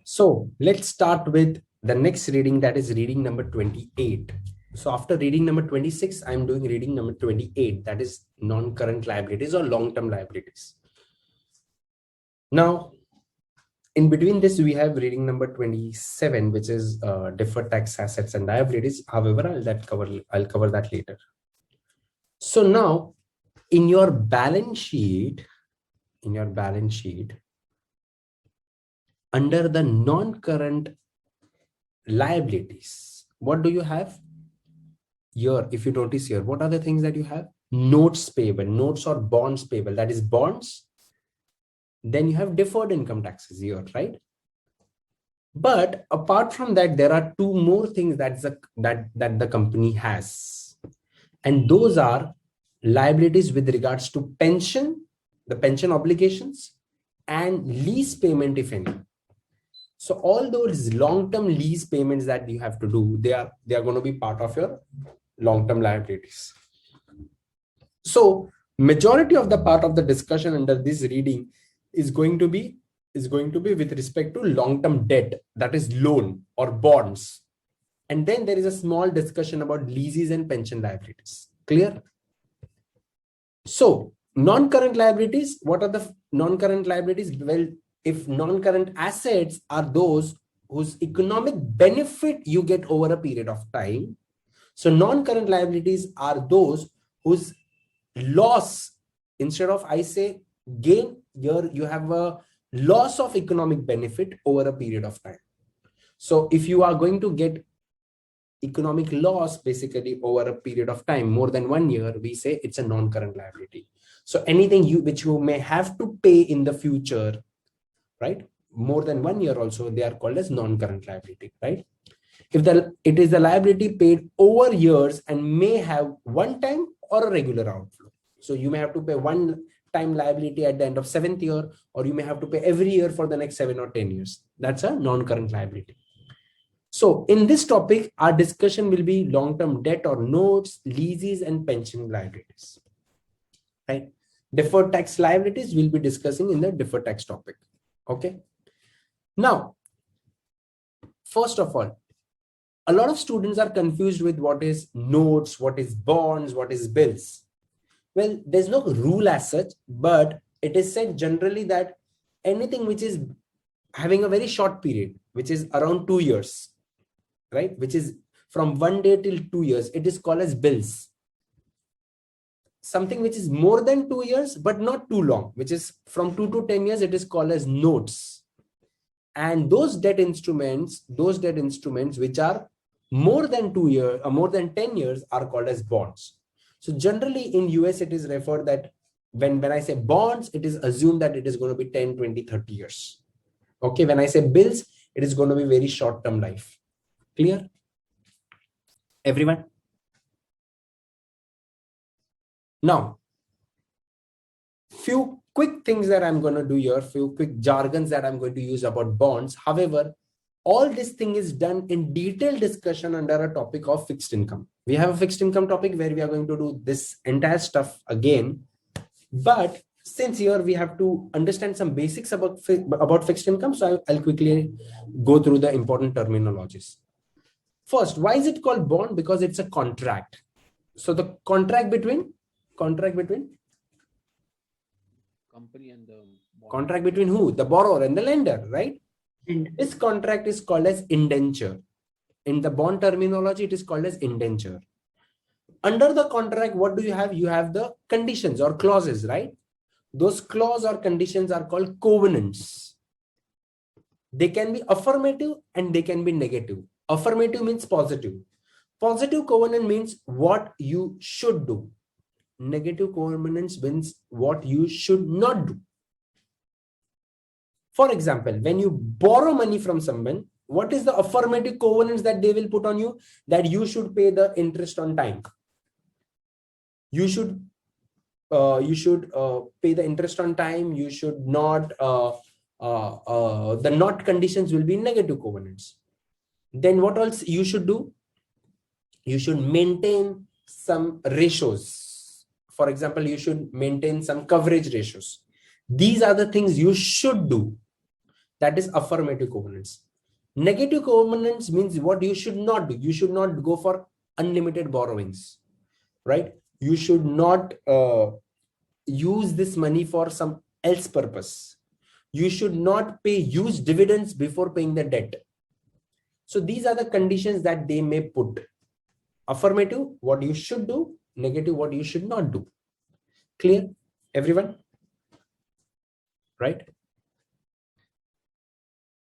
So let's start with the next reading, that is reading number 28. So after reading number 26, I'm doing reading number 28, that is non-current liabilities or long-term liabilities. Now, in between this, we have reading number 27, which is deferred tax assets and liabilities. However, I'll cover that later. So now, in your balance sheet, under the non-current liabilities, what do you have? Here, if you notice here, what are the things that you have? Notes payable, notes or bonds payable, that is bonds. Then you have deferred income taxes here, right? But apart from that, there are two more things that the company has. And those are liabilities with regards to pension, the pension obligations, and lease payment, if any. So all those long-term lease payments that you have to do, they are going to be part of your long-term liabilities. So majority of the part of the discussion under this reading is going to be with respect to long-term debt, that is loan or bonds. And then there is a small discussion about leases and pension liabilities. Clear? So non-current liabilities, what are the non-current liabilities? Well, if non-current assets are those whose economic benefit you get over a period of time. So non-current liabilities are those whose loss, instead of I say gain, here you have a loss of economic benefit over a period of time. So if you are going to get economic loss basically over a period of time, more than 1 year, we say it's a non-current liability. So anything which you may have to pay in the future, right? More than 1 year also, they are called as non-current liability, right? If it is the liability paid over years and may have one time or a regular outflow. So you may have to pay one time liability at the end of 7th year, or you may have to pay every year for the next 7 or 10 years. That's a non-current liability. So in this topic, our discussion will be long-term debt or notes, leases, and pension liabilities, right? Deferred tax liabilities we'll be discussing in the deferred tax topic. Okay. Now, first of all, a lot of students are confused with what is notes, what is bonds, what is bills. Well, there's no rule as such, but it is said generally that anything which is having a very short period, which is around 2 years, right? Which is from 1 day till 2 years, it is called as bills. Something which is more than 2 years, but not too long, which is from 2 to 10 years, it is called as notes. And those debt instruments which are more than 2 years or more than 10 years are called as bonds. So generally in US, it is referred that when I say bonds, it is assumed that it is going to be 10, 20, 30 years. Okay. When I say bills, it is going to be very short-term life. Clear? Everyone? Now, few quick things that I'm going to do here, few quick jargons that I'm going to use about bonds. However, all this thing is done in detailed discussion under a topic of fixed income. We have a fixed income topic where we are going to do this entire stuff again. But since here we have to understand some basics about fixed income, so I'll quickly go through the important terminologies. First, why is it called bond? Because it's a contract. So the contract between company and the bond. Contract between who? The borrower and the lender, right? This contract is called as indenture. In the bond terminology, it is called as indenture. Under the contract, what do you have? You have the conditions or clauses, right? Those clauses or conditions are called covenants. They can be affirmative and they can be negative. Affirmative means positive. Positive covenant means what you should do. Negative covenants means what you should not do. For example, when you borrow money from someone, what is the affirmative covenants that they will put on you? That you should pay the interest on time. You should pay the interest on time. You should not. The not conditions will be negative covenants. Then what else you should do? You should maintain some ratios. For example, you should maintain some coverage ratios. These are the things you should do. That is affirmative covenants. Negative covenants means what you should not do. You should not go for unlimited borrowings, right? You should not use this money for some else purpose. You should not pay huge dividends before paying the debt. So these are the conditions that they may put. Affirmative, what you should do. Negative, what you should not do. Clear, everyone? Right?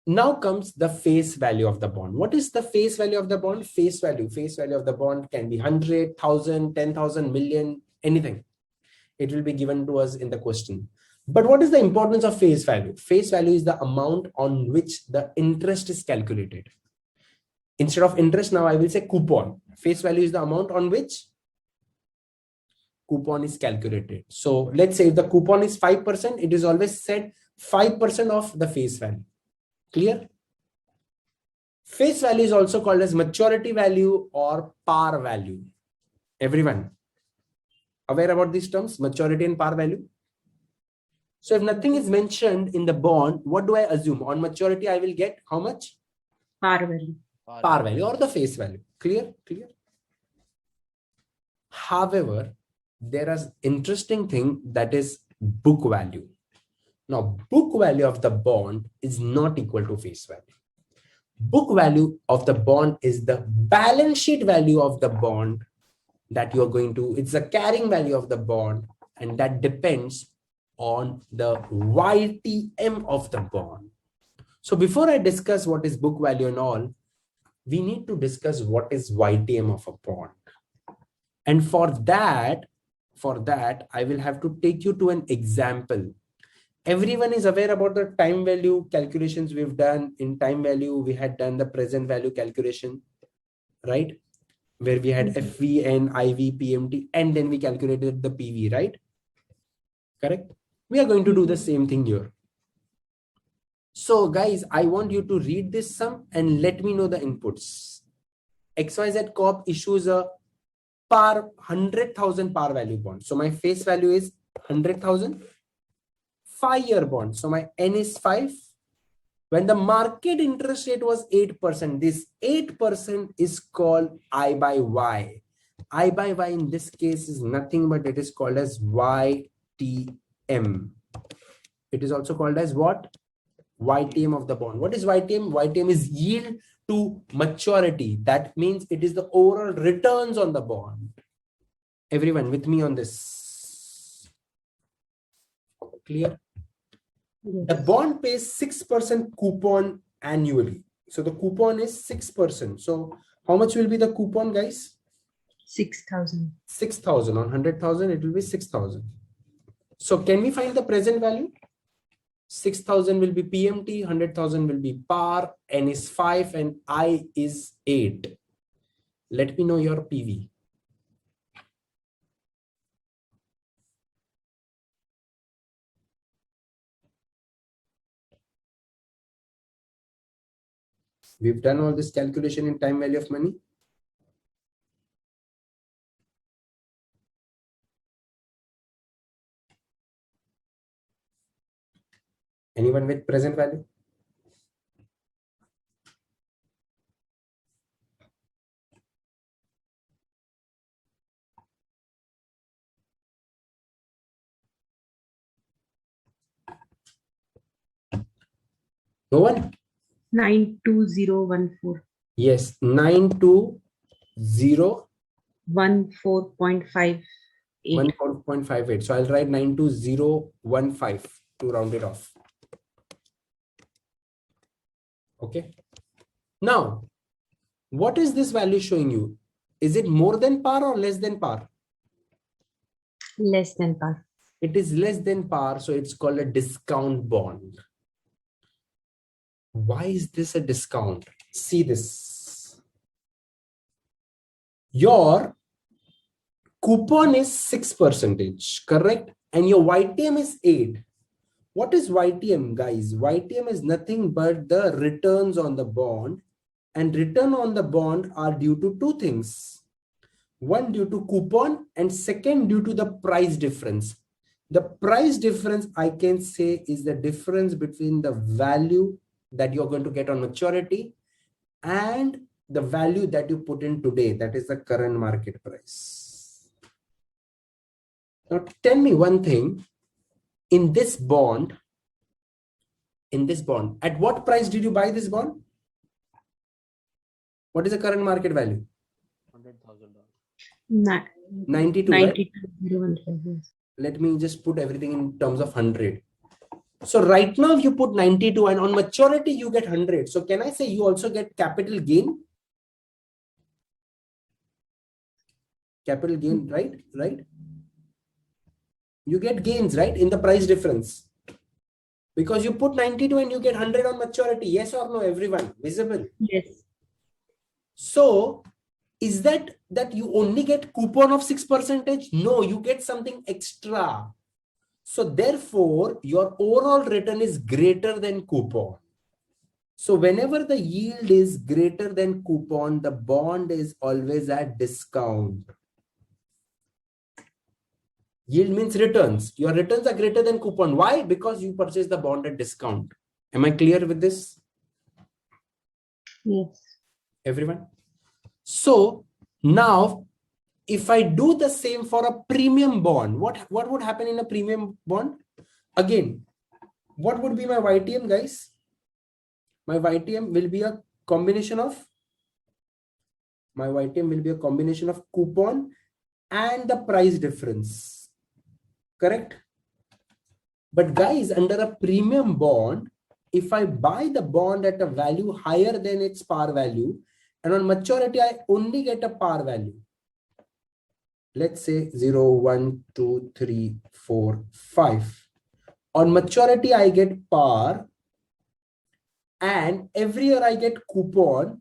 Now comes the face value of the bond. What is the face value of the bond? Face value of the bond can be 100,000, 10,000, million, anything. It will be given to us in the question. But what is the importance of face value? Face value is the amount on which the interest is calculated. Instead of interest, now I will say coupon. Face value is the amount on which coupon is calculated. So let's say if the coupon is 5%, it is always said 5% of the face value. Clear? Face value is also called as maturity value or par value. Everyone aware about these terms, maturity and par value? So if nothing is mentioned in the bond, what do I assume? On maturity, I will get how much? Par value. Par value or the face value. Clear? Clear? However, there is interesting thing that is book value. Now, book value of the bond is not equal to face value. Book value of the bond is the balance sheet value of the bond that you are going to, it's the carrying value of the bond, and that depends on the YTM of the bond. So before I discuss what is book value and all, we need to discuss what is YTM of a bond. And for that, I will have to take you to an example. Everyone is aware about the time value calculations we've done. In time value, we had done the present value calculation, right? Where we had FV, IV, PMT, and then we calculated the PV, right? Correct? We are going to do the same thing here. So guys, I want you to read this sum and let me know the inputs. XYZ Corp issues a par 100,000 par value bond. So my face value is 100,000. 5-year bond. So my N is 5. When the market interest rate was 8%, this 8% is called I by Y. I by Y in this case is nothing but it is called as YTM. It is also called as what? YTM of the bond. What is YTM? YTM is yield to maturity. That means it is the overall returns on the bond. Everyone with me on this? Clear? Yes. The bond pays 6% coupon annually. So the coupon is 6%. So how much will be the coupon, guys? 6,000. 6,000 on 100,000, it will be 6,000. So can we find the present value? 6,000 will be PMT, 100,000 will be par, N is 5 and I is 8. Let me know your PV. We've done all this calculation in time value of money. Anyone with present value? No one? 92014. Yes, 920 14.58. 14.58. So I'll write 92015 to round it off. Okay. Now, what is this value showing you? Is it more than par or less than par? Less than par. It is less than par, so it's called a discount bond. Why is this a discount? See this. Your coupon is 6%, correct? And your YTM is 8. What is YTM, guys? YTM is nothing but the returns on the bond, and return on the bond are due to two things. One due to coupon and second due to the price difference. The price difference I can say is the difference between the value that you're going to get on maturity, and the value that you put in today, that is the current market price. Now tell me one thing, in this bond, at what price did you buy this bond? What is the current market value? $100,000. 92, right? 92,015. Let me just put everything in terms of 100. So right now you put 92 and on maturity you get 100. So can I say you also get capital gain? Capital gain, right? Right? You get gains, right? In the price difference. Because you put 92 and you get 100 on maturity. Yes or no, everyone? Visible? Yes. So is that you only get coupon of 6%? No, you get something extra. So therefore, your overall return is greater than coupon. So whenever the yield is greater than coupon, the bond is always at discount. Yield means returns. Your returns are greater than coupon. Why? Because you purchase the bond at discount. Am I clear with this? Yes. Everyone? So now, if I do the same for a premium bond, what would happen in a premium bond? Again, what would be my YTM, guys? My YTM will be a combination of coupon and the price difference. Correct? But guys, under a premium bond, if I buy the bond at a value higher than its par value, and on maturity, I only get a par value. Let's say 0, 1, 2, 3, 4, 5. On maturity, I get par, and every year I get coupon.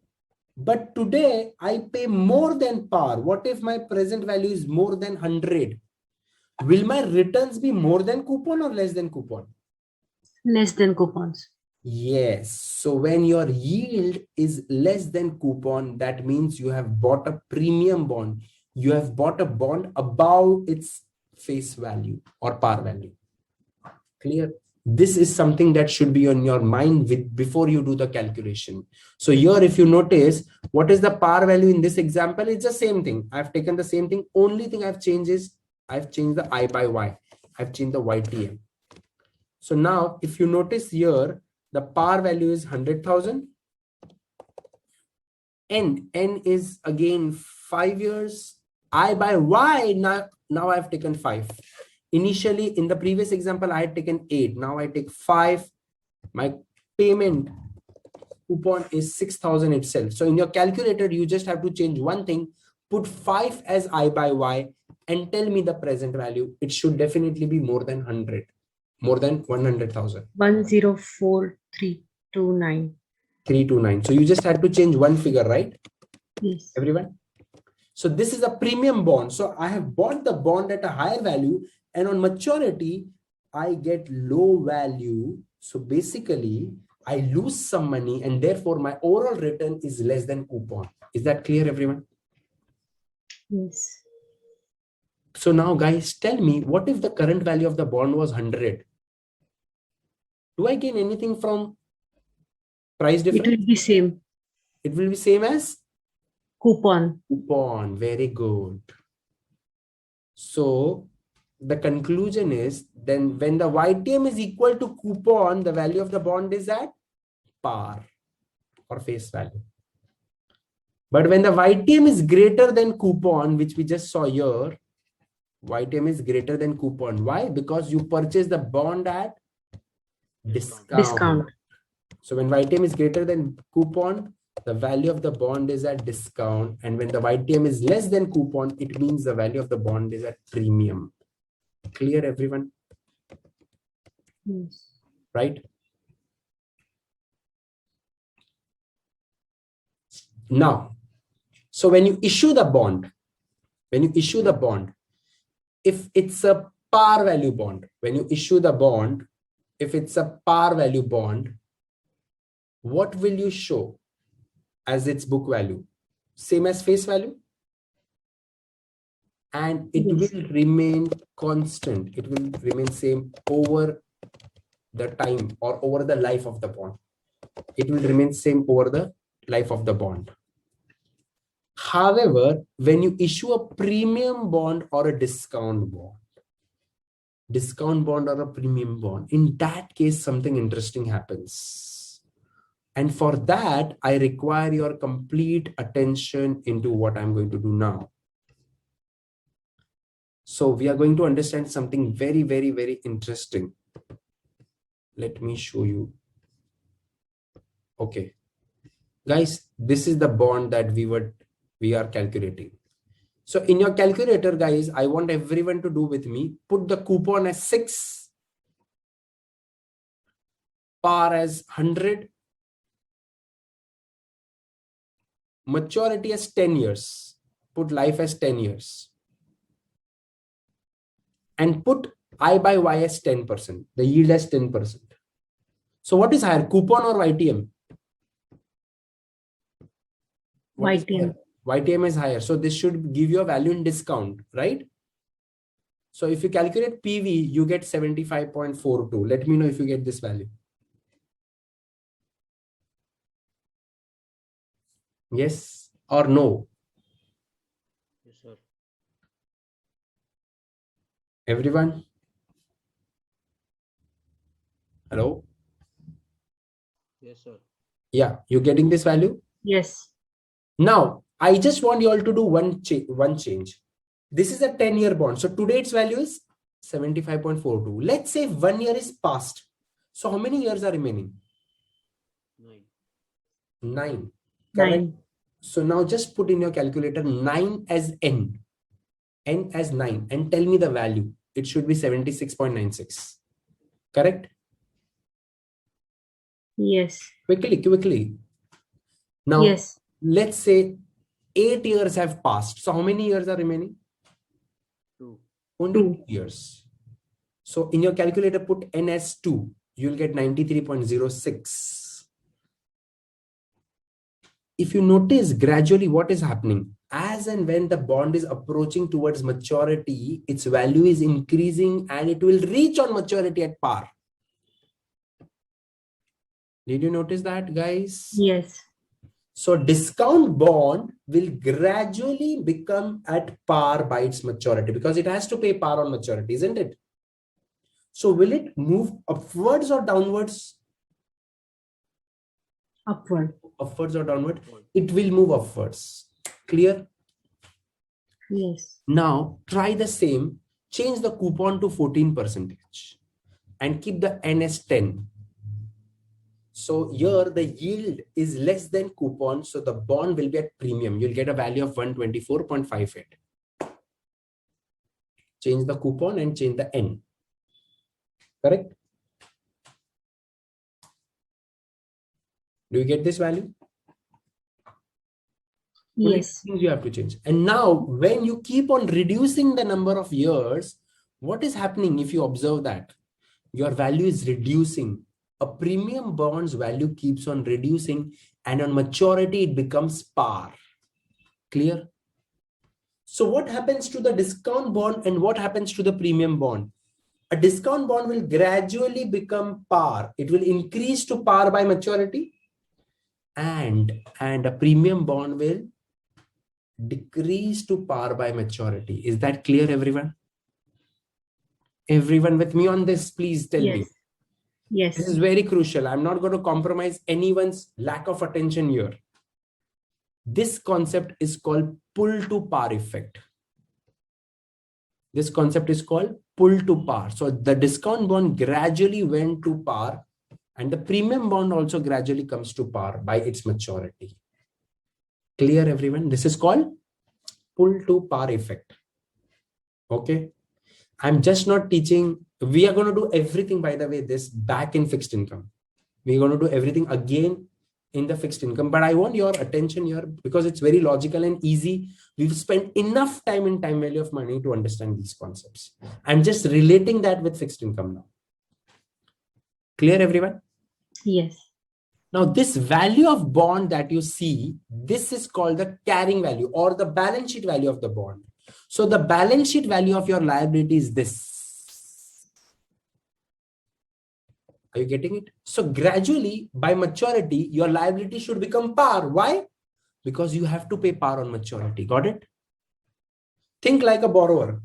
But today I pay more than par. What if my present value is more than 100? Will my returns be more than coupon or less than coupon? Less than coupons. Yes. So when your yield is less than coupon, that means you have bought a premium bond. You have bought a bond above its face value or par value. Clear? This is something that should be on your mind before you do the calculation. So here, if you notice, what is the par value in this example? It's the same thing. I've taken the same thing. Only thing I've changed is I've changed the I by Y. I've changed the YTM. So now, if you notice here, the par value is 100,000. N is again 5 years. I by Y, now I've taken 5. Initially, in the previous example, I had taken 8. Now I take 5. My payment coupon is 6,000 itself. So in your calculator, you just have to change one thing. Put 5 as I by Y and tell me the present value. It should definitely be more than 100. More than 100,000. 104,329. 329. So you just had to change one figure, right? Yes. Everyone? So this is a premium bond. So I have bought the bond at a higher value, and on maturity, I get low value. So basically, I lose some money, and therefore my overall return is less than coupon. Is that clear, everyone? Yes. So now, guys, tell me, what if the current value of the bond was 100? Do I gain anything from price difference? It will be same. It will be same as Coupon. coupon. Very good. So the conclusion is, then when the YTM is equal to coupon, the value of the bond is at par or face value. But when the YTM is greater than coupon, which we just saw here, YTM is greater than coupon. Why? Because you purchase the bond at discount. So when YTM is greater than coupon, the value of the bond is at discount. And when the YTM is less than coupon, it means the value of the bond is at premium. Clear, everyone? Yes. Right? Now, so when you issue the bond, if it's a par value bond, what will you show as its book value? Same as face value? And it Yes. will remain constant. It will remain same over the time or over the life of the bond. It will remain same over the life of the bond. However, when you issue a premium bond or a discount bond or a premium bond, in that case, something interesting happens. And for that, I require your complete attention into what I'm going to do now. So we are going to understand something very, very, very interesting. Let me show you. Okay. Guys, this is the bond that we are calculating. So in your calculator, guys, I want everyone to do with me. Put the coupon as 6, par as 100, maturity as 10 years. Put life as 10 years. And put I by Y as 10%. The yield as 10%. So what is higher, coupon or YTM? What is YTM. higher? YTM is higher. So this should give you a value in discount, right? So if you calculate PV, you get 75.42. Let me know if you get this value. Yes or no? Yes, sir. Everyone? Hello? Yes, sir. Yeah, you getting this value? Yes. Now, I just want you all to do one change. This is a 10-year bond. So today its value is 75.42. Let's say 1 year is passed. So how many years are remaining? 9. 9. Correct. 9. So now just put in your calculator 9 as N. N as 9 and tell me the value. It should be 76.96. Correct? Yes. Quickly. Now, Yes. let's say 8 years have passed. So how many years are remaining? 2. Only 2. 2 years. So in your calculator, put N as 2. You'll get 93.06. If you notice gradually what is happening, as and when the bond is approaching towards maturity, its value is increasing and it will reach on maturity at par. Did you notice that, guys? Yes. So discount bond will gradually become at par by its maturity because it has to pay par on maturity, isn't it? So will it move upwards or downwards? Upward. Upwards or downward? It will move upwards. Clear? Yes. Now try the same. Change the coupon to 14% and keep the N as 10. So here the yield is less than coupon. So the bond will be at premium. You'll get a value of 124.58. Change the coupon and change the N. Correct? Do you get this value? Only Yes. things you have to change. And now when you keep on reducing the number of years, what is happening if you observe that? Your value is reducing. A premium bond's value keeps on reducing and on maturity it becomes par. Clear? So what happens to the discount bond and what happens to the premium bond? A discount bond will gradually become par. It will increase to par by maturity and a premium bond will decrease to par by maturity. Is that clear, everyone? Everyone with me on this, please tell me. Yes. This is very crucial. I'm not going to compromise anyone's lack of attention here. This concept is called pull to par effect. This concept is called pull to par. So the discount bond gradually went to par and the premium bond also gradually comes to par by its maturity. Clear, everyone? This is called pull to par effect. Okay. I'm just not teaching. We are going to do everything, by the way, this back in fixed income. We're going to do everything again in the fixed income. But I want your attention here because it's very logical and easy. We've spent enough time in time value of money to understand these concepts. I'm just relating that with fixed income now. Clear, everyone? Yes. Now, this value of bond that you see, this is called the carrying value or the balance sheet value of the bond. So the balance sheet value of your liability is this. Are you getting it? So gradually, by maturity, your liability should become par. Why? Because you have to pay par on maturity. Got it? Think like a borrower.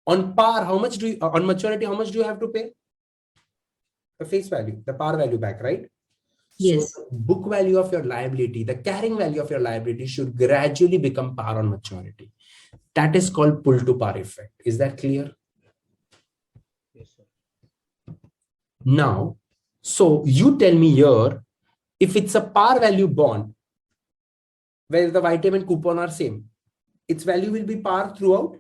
On par, how much do you, on maturity, how much do you have to pay? The face value, the par value back, right? So Yes. the book value of your liability, the carrying value of your liability should gradually become par on maturity. That is called pull to par effect. Is that clear? Yes, sir. Now, so you tell me here, if it's a par value bond, where the vitamin coupon are same, its value will be par throughout.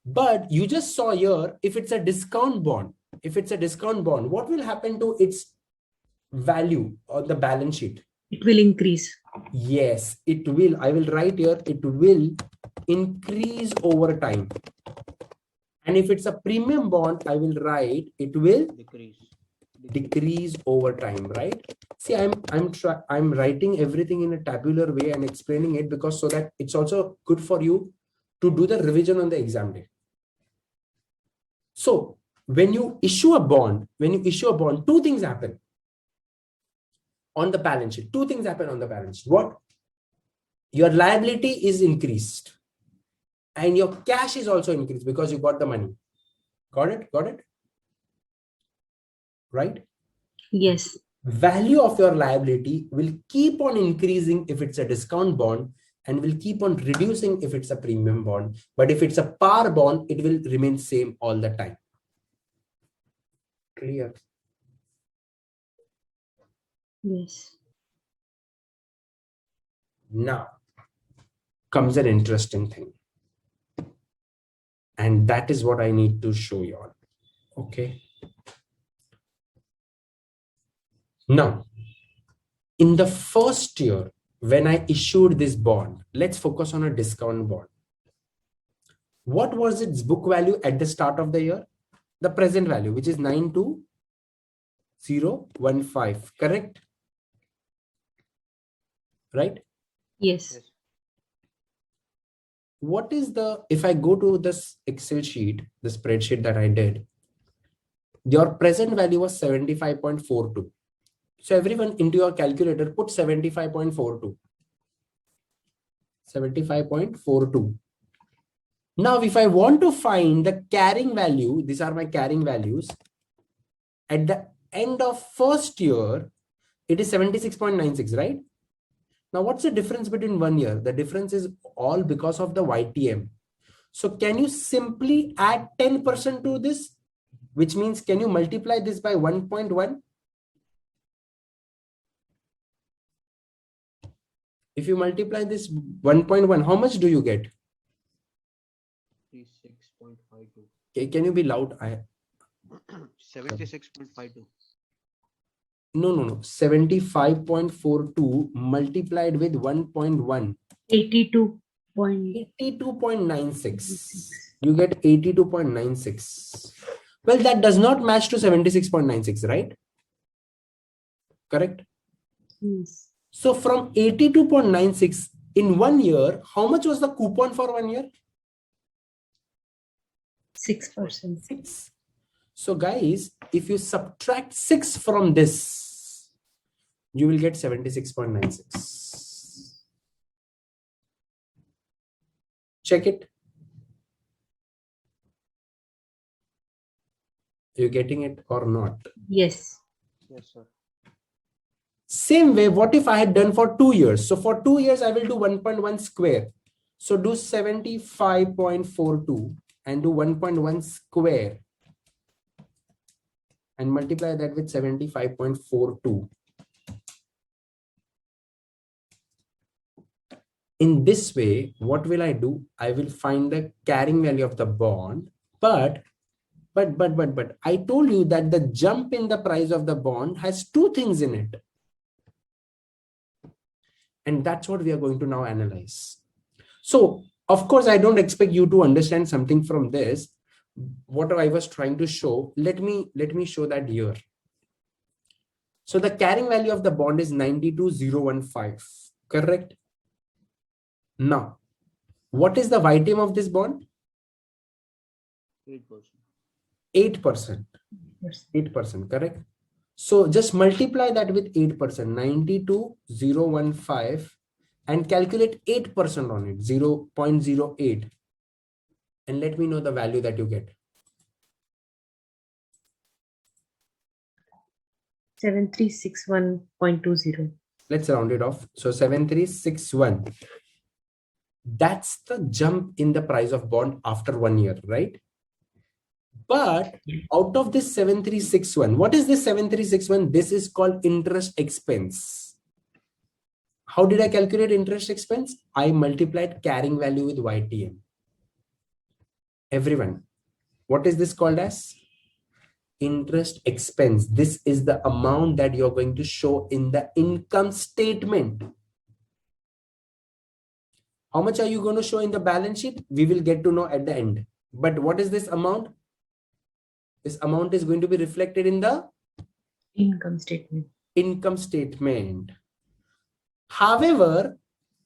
But you just saw here, if it's a discount bond, what will happen to its value on the balance sheet? It will increase. Yes, it will. I will write here, it will increase over time. And if it's a premium bond, I will write, it will decrease over time, right? See, I'm writing everything in a tabular way and explaining it because so that it's also good for you to do the revision on the exam day. So when you issue a bond, two things happen on the balance sheet. Two things happen on the balance sheet. What? Your liability is increased and your cash is also increased because you got the money. Got it? Got it? Right? Yes. Value of your liability will keep on increasing if it's a discount bond and will keep on reducing if it's a premium bond. But if it's a par bond, it will remain same all the time. Clear? Yes. Now comes an interesting thing. And that is what I need to show you all. Okay. Now, in the first year, when I issued this bond, let's focus on a discount bond. What was its book value at the start of the year? The present value, which is 92015, correct? Right? Yes. What is the, if I go to this Excel sheet, the spreadsheet that I did, your present value was 75.42. So everyone into your calculator, put 75.42. 75.42. Now, if I want to find the carrying value, these are my carrying values. At the end of first year, it is 76.96, right? Now, what's the difference between 1 year? The difference is all because of the YTM. So can you simply add 10% to this? Which means, can you multiply this by 1.1? If you multiply this 1.1, how much do you get? 36.52. Okay, can you be loud? 76.52. No. 75.42 multiplied with 1.1. 82. 82.96. You get 82.96. Well, that does not match to 76.96, right? Correct? Yes. So from 82.96 in 1 year, how much was the coupon for 1 year? 6%. 6. So guys, if you subtract 6 from this, you will get 76.96. Check it. You're getting it or not? Yes. Yes, sir. Same way, what if I had done for 2 years? So for 2 years, I will do 1.1 square. So do 75.42 and do 1.1 square and multiply that with 75.42. In this way, what will I do? I will find the carrying value of the bond, but I told you that the jump in the price of the bond has two things in it. And that's what we are going to now analyze. So, of course, I don't expect you to understand something from this. What I was trying to show, let me show that here. So the carrying value of the bond is 92,015, correct? Now, what is the YTM of this bond? 8%. 8%. 8%, correct? So just multiply that with 8%, 92,015, and calculate 8% on it, 0.08. And let me know the value that you get. 7361.20. Let's round it off. So 7361. That's the jump in the price of bond after 1 year, right? But out of this 7361, what is this 7361? This is called interest expense. How did I calculate interest expense? I multiplied carrying value with YTM. Everyone, what is this called as? Interest expense. This is the amount that you're going to show in the income statement. How much are you going to show in the balance sheet? We will get to know at the end. But what is this amount? This amount is going to be reflected in the Income statement. income statement. However,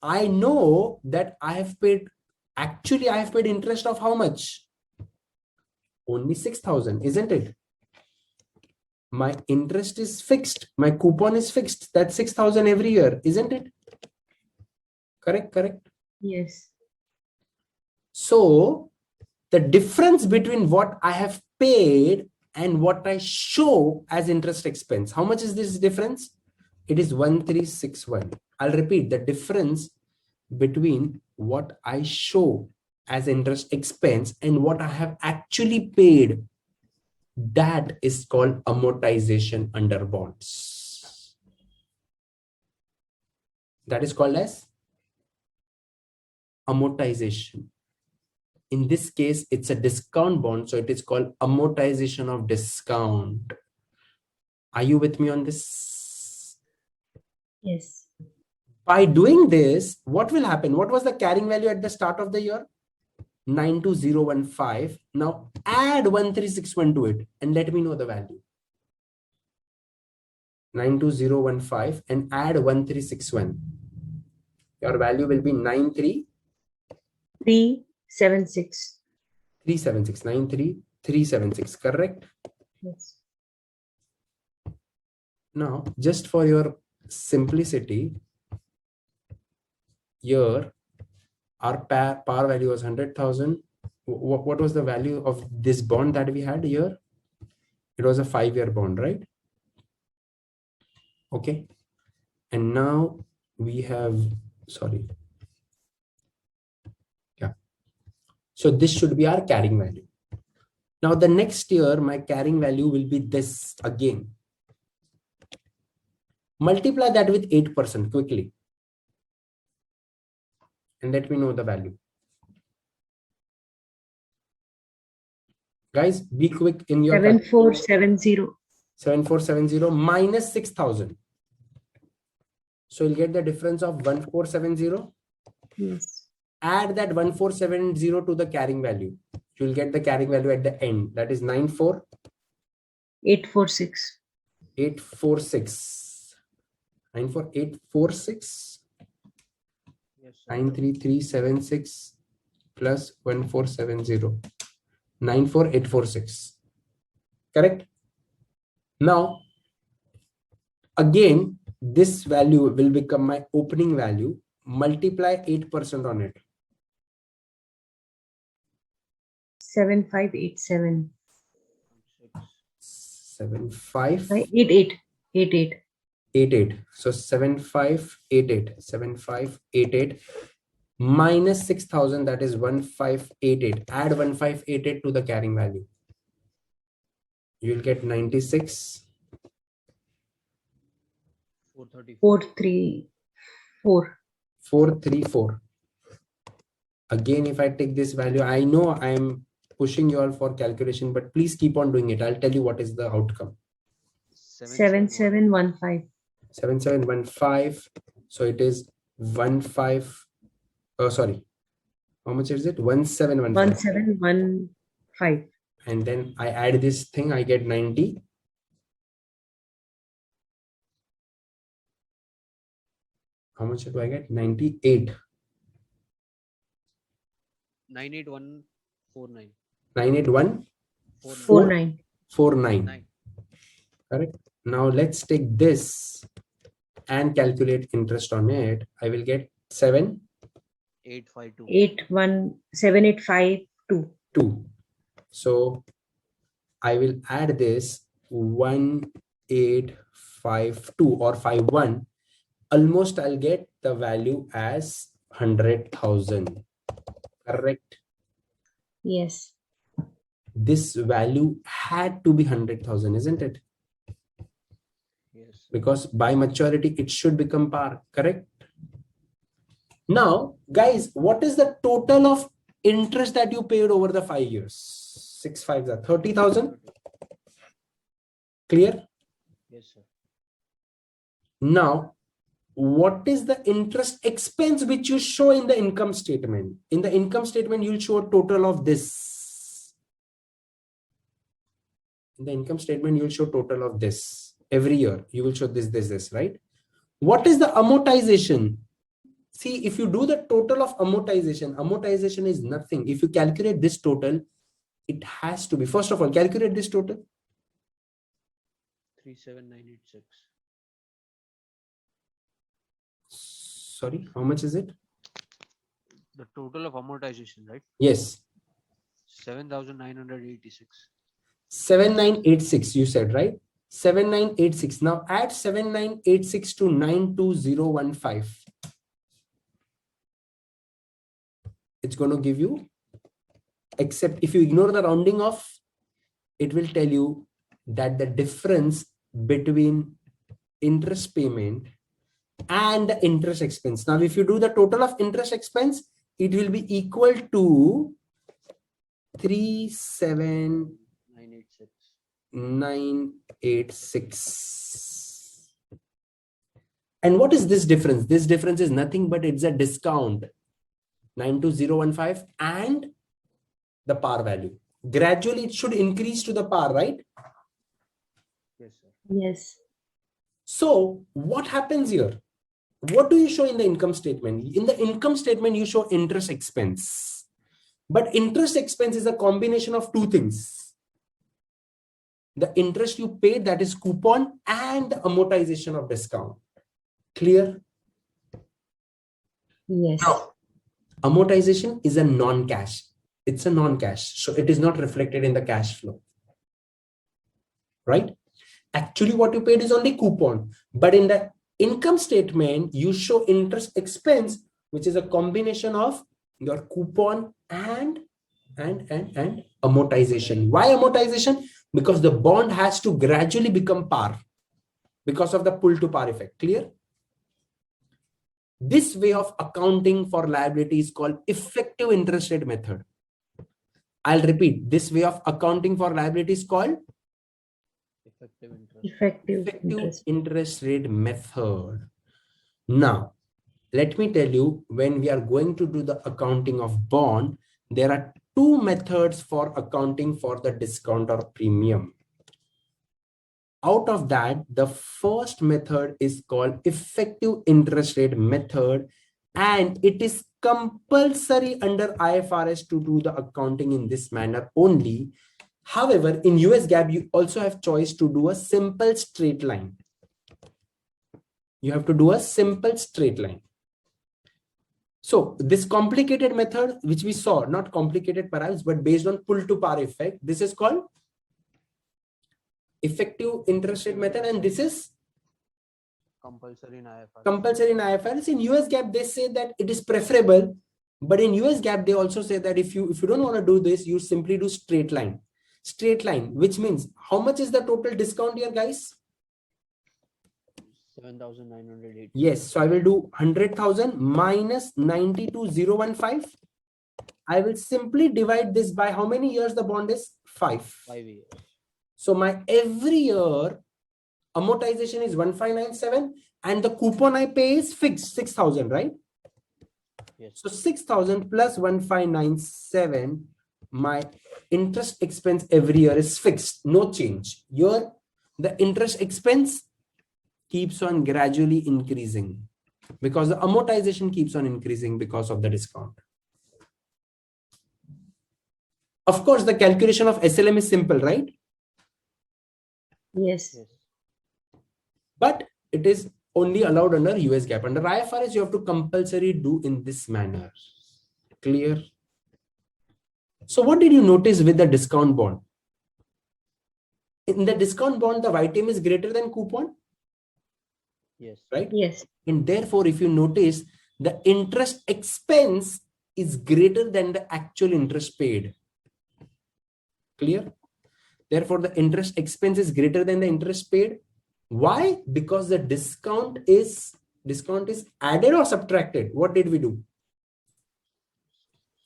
I know that I have paid interest of how much? Only 6,000, isn't it? My interest is fixed. My coupon is fixed. That's 6,000 every year, isn't it? Correct. Yes. So the difference between what I have paid and what I show as interest expense, how much is this difference? It is 1361. I'll repeat, the difference between what I show as interest expense and what I have actually paid, that is called amortization under bonds. That is called as amortization. In this case, it's a discount bond, so it is called amortization of discount. Are you with me on this? Yes. By doing this, what will happen? What was the carrying value at the start of the year? 92015. Now add 1361 to it and let me know the value. 92015 and add 1361. Your value will be 376. 93376. Correct? Yes. Now, just for your simplicity, here our par value was 100,000. What was the value of this bond that we had here? It was a 5-year bond, right? Okay. And now we have, sorry. Yeah. So this should be our carrying value. Now the next year, my carrying value will be this again. Multiply that with 8% quickly. And let me know the value. Guys, be quick in your 7470. 7470 minus 6,000. So you'll get the difference of 1470. Yes. Add that 1470 to the carrying value. You'll get the carrying value at the end. That is 846. 846. 94846. Yes, sir. 93376 plus 1470. 94846. Correct? Now, again, this value will become my opening value. Multiply 8% on it. 7587. 7588. 88. So 7588 minus 6,000, that is 1588. Add 1588 to the carrying value. You will get 96. 434. 434. Again, if I take this value, I know I am pushing you all for calculation, but please keep on doing it. I'll tell you what is the outcome. 7715. 7715. So it is 15. Oh, sorry. How much is it? 1715. 1715. And then I add this thing, I get 90. How much do I get? 98. 98149. 98149. 49. 49. Correct? Now let's take this and calculate interest on it. I will get 852. 81785 2. So I will add this 1852 or 51. Almost I'll get the value as 100,000. Correct. Yes. This value had to be 100,000, isn't it? Yes, sir. Because by maturity, it should become par. Correct. Now, guys, what is the total of interest that you paid over the 5 years? 6 5s are 30,000. Clear? Yes, sir. Now, what is the interest expense which you show in the income statement? In the income statement, you'll show a total of this. In the income statement, you'll show total of this. Every year, you will show this, right? What is the amortization? See, if you do the total of amortization is nothing. If you calculate this total, it has to be, first of all, calculate this total. 37986. Sorry, how much is it? The total of amortization, right? Yes, 7,986. 7986 you said, right? 7986. Now add 7986 to 92015. It's going to give you, except if you ignore the rounding off, it will tell you that the difference between interest payment and the interest expense. Now, if you do the total of interest expense, it will be equal to 37986. 986. And what is this difference? This difference is nothing but it's a discount. 92015 and the par value. Gradually, it should increase to the par, right? Yes, sir. Yes. So what happens here? What do you show in the income statement? In the income statement, you show interest expense. But interest expense is a combination of two things. The interest you pay, that is coupon, and the amortization of discount. Clear? Yes. Now, amortization is a non-cash. It's a non-cash. So it is not reflected in the cash flow. Right? Actually, what you paid is only coupon. But in the income statement, you show interest expense, which is a combination of your coupon and amortization. Why amortization? Because the bond has to gradually become par because of the pull to par effect. Clear? This way of accounting for liability is called effective interest rate method. I'll repeat. This way of accounting for liability is called Effective interest. Effective interest rate method. Now, let me tell you, when we are going to do the accounting of bond, there are two methods for accounting for the discount or premium. Out of that, the first method is called effective interest rate method, and it is compulsory under IFRS to do the accounting in this manner only. However, in US GAAP, you also have choice to do a simple straight line. You have to do a simple straight line. So this complicated method, which we saw, not complicated perhaps, but based on pull to par effect, this is called effective interest rate method, and this is Compulsory in IFRS. compulsory in IFRS. In US GAAP, they say that it is preferable, but in US GAAP, they also say that if you don't want to do this, you simply do straight line. Straight line, which means how much is the total discount here, guys? 7,980. Yes, so I will do 100,000 minus 92,015. I will simply divide this by how many years the bond is? 5. 5 years. So my every year amortization is 1597 and the coupon I pay is fixed 6,000, right? Yes. So 6,000 plus 1597, my interest expense every year is fixed, no change. Here, the interest expense keeps on gradually increasing because the amortization keeps on increasing because of the discount. Of course, the calculation of SLM is simple, right? Yes. Yes. but it is only allowed under US GAAP. Under IFRS, you have to compulsory do in this manner. Clear? So what did you notice with the discount bond? In the discount bond, the item is greater than coupon, Yes. right? Yes. And therefore, if you notice, the interest expense is greater than the actual interest paid. Clear? Therefore, the interest expense is greater than the interest paid. Why? Because the discount is added or subtracted. What did we do?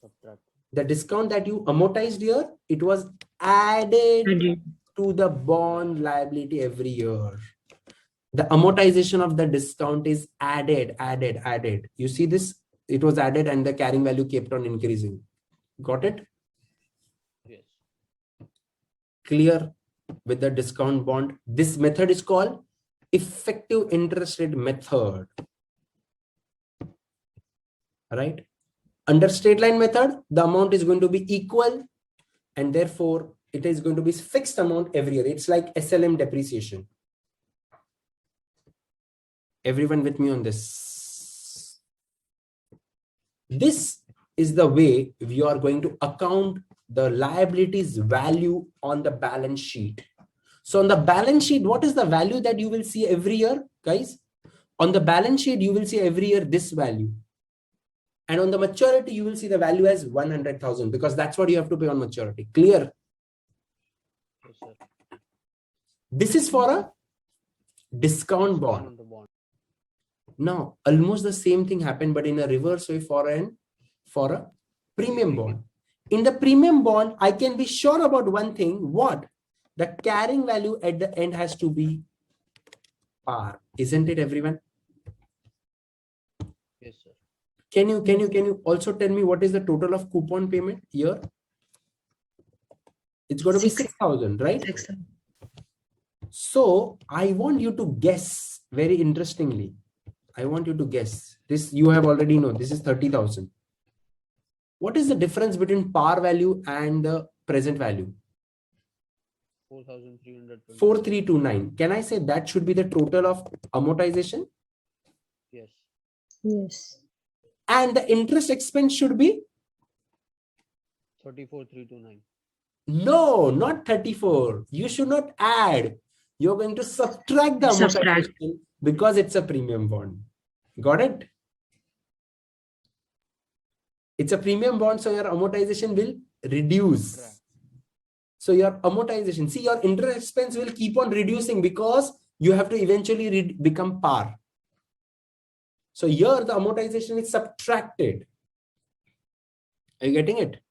Subtract. The discount that you amortized here, it was added Added. to the bond liability every year. The amortization of the discount is added. You see this? It was added and the carrying value kept on increasing. Got it? Yes. Clear with the discount bond? This method is called effective interest rate method. Right? Under straight line method, the amount is going to be equal and therefore it is going to be fixed amount every year. It's like SLM depreciation. Everyone with me on this? This is the way we are going to account the liabilities value on the balance sheet. So on the balance sheet, what is the value that you will see every year, guys? On the balance sheet, you will see every year this value. And on the maturity, you will see the value as 100,000 because that's what you have to pay on maturity. Clear? Yes, sir. This is for a discount bond. On the bond. Now, almost the same thing happened, but in a reverse way for a premium bond. In the premium bond, I can be sure about one thing. What? The carrying value at the end has to be par. Isn't it, everyone? Yes, sir. Can you also tell me what is the total of coupon payment here? It's going to be 6,000, right? 6,000. So I want you to guess very interestingly. I want you to guess this. You have already know this is 30,000. What is the difference between par value and the present value? 4,300. 4329. Can I say that should be the total of amortization? Yes. Yes. And the interest expense should be? 34,329. No, not 34. You should not add. You're going to subtract the Subtract. amortization because it's a premium bond. Got it? It's a premium bond, so your amortization will reduce. Right. So your amortization, see, your interest expense will keep on reducing because you have to eventually become par. So here the amortization is subtracted. Are you getting it?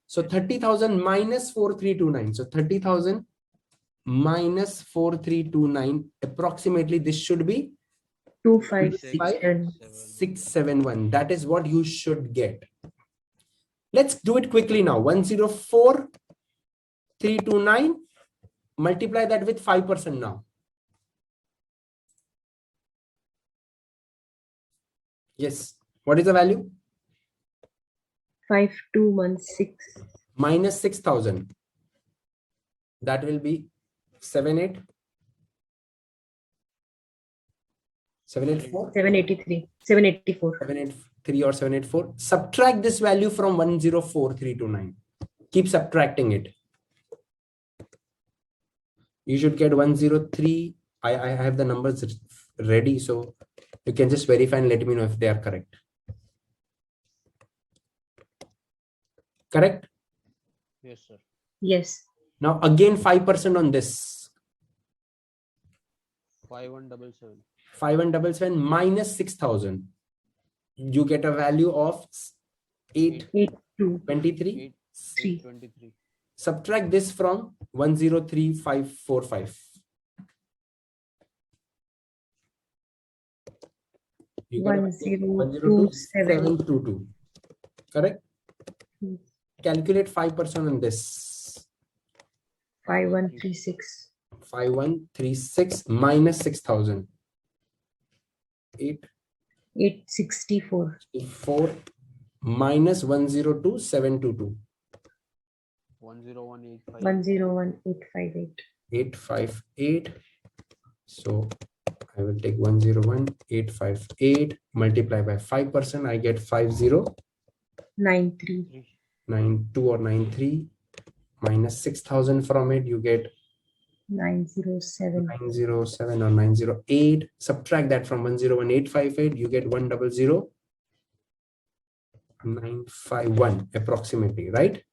So 30,000 minus 4329. So 30,000 minus 4329. Approximately this should be 2,567. 671. That is what you should get. Let's do it quickly now. 104,329. Multiply that with 5% now. Yes. What is the value? 5,216. Minus 6,000. That will be 78. 784. 783. 784. 783 or 784. Subtract this value from 104,329. Keep subtracting it. You should get 103. I have the numbers ready, so you can just verify and let me know if they are correct. Correct? Yes, sir. Yes. Now again 5% on this. 5177. 5177 minus 6,000. You get a value of 823. 823. Subtract this from 103,545. You get 102,722. Correct? Calculate 5% on this. 5136. 5136 minus 6,000. 864. 4 minus 102,722. 101,858. 101,858. 858 So I will take 101,858 multiply by 5%. I get 5092 93. or 93 minus 6,000 from it. You get 907. 907 or 908. Subtract that from 101,858. You get 100,951 approximately, right?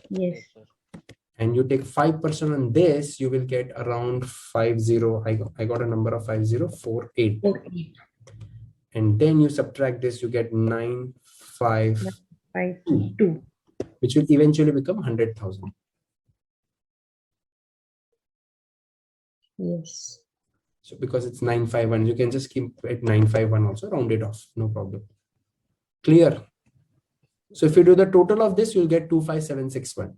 Yes. Yes, sir. And you take 5% on this, you will get around 50. I got a number of 5048. 48. And then you subtract this, you get 952, 52. which will eventually become 100,000. Yes. So because it's 951, you can just keep it 951 also, round it off, no problem. Clear? So if you do the total of this, you'll get 25761.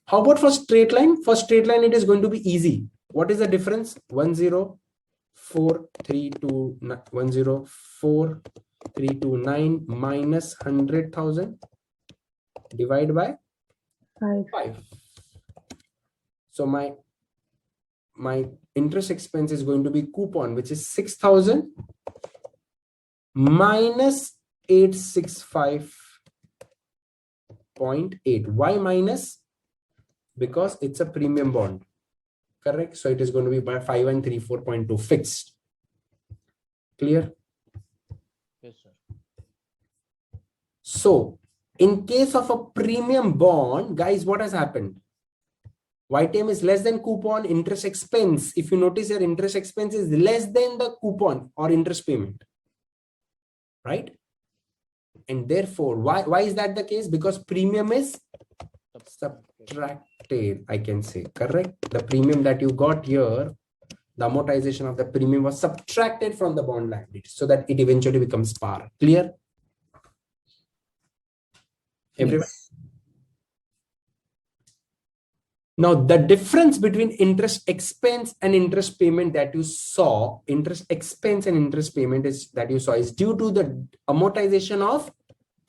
How about for straight line? For straight line, it is going to be easy. What is the difference? 104,329 minus 100,000 divided by 5. 5. So my interest expense is going to be coupon, which is 6,000 minus 865.8. Why minus? Because it's a premium bond. Correct. So it is going to be by 5134.2 fixed. Clear? Yes, sir. So in case of a premium bond, guys, what has happened? YTM is less than coupon, interest expense. If you notice, your interest expense is less than the coupon or interest payment, right? And therefore, why is that the case? Because premium is subtracted, I can say, correct? The premium that you got here, the amortization of the premium was subtracted from the bond liability so that it eventually becomes par. Clear? Everyone? Yes. Now, the difference between interest expense and interest payment that you saw, interest expense and interest payment is that you saw is due to the amortization of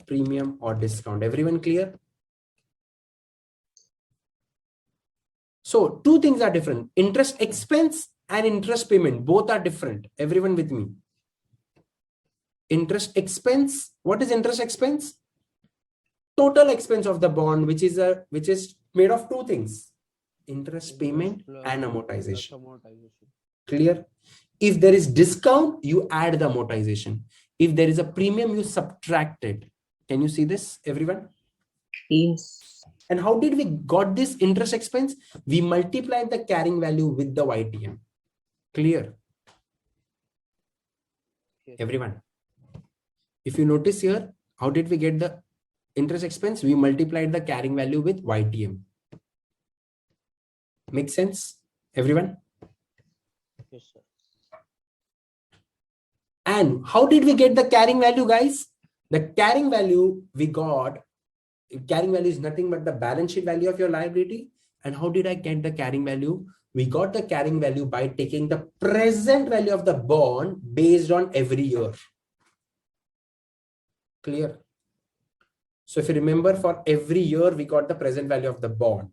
premium or discount. Everyone clear? So two things are different. Interest expense and interest payment, both are different. Everyone with me? Interest expense. What is interest expense? Total expense of the bond, which is made of two things: interest payment and amortization. Clear? If there is discount, you add the amortization. If there is a premium, you subtract it. Can you see this, everyone? Yes. And how did we got this interest expense? We multiplied the carrying value with the YTM. Clear? Yes. Everyone. If you notice here, how did we get the interest expense? We multiplied the carrying value with YTM. Make sense, everyone? Yes, sir. And how did we get the carrying value, guys? The carrying value we got, carrying value is nothing but the balance sheet value of your liability. And how did I get the carrying value? We got the carrying value by taking the present value of the bond based on every year. Clear? So if you remember, for every year, we got the present value of the bond.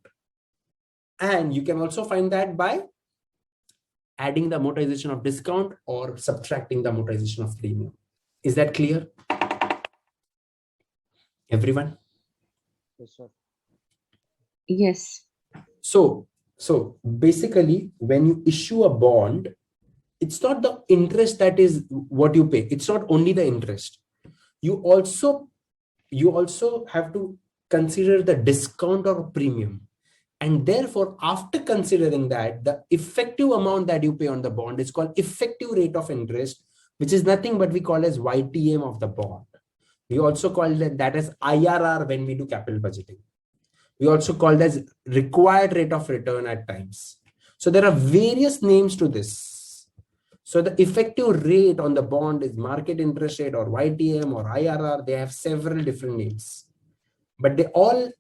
And you can also find that by adding the amortization of discount or subtracting the amortization of premium. Is that clear? Everyone? Yes, sir. Yes. So basically, when you issue a bond, it's not the interest that is what you pay. It's not only the interest. You also have to consider the discount or premium. And therefore, after considering that, the effective amount that you pay on the bond is called effective rate of interest, which is nothing but we call as YTM of the bond. We also call that as IRR when we do capital budgeting. We also call that as required rate of return at times. So there are various names to this. So the effective rate on the bond is market interest rate or YTM or IRR. They have several different names, but they all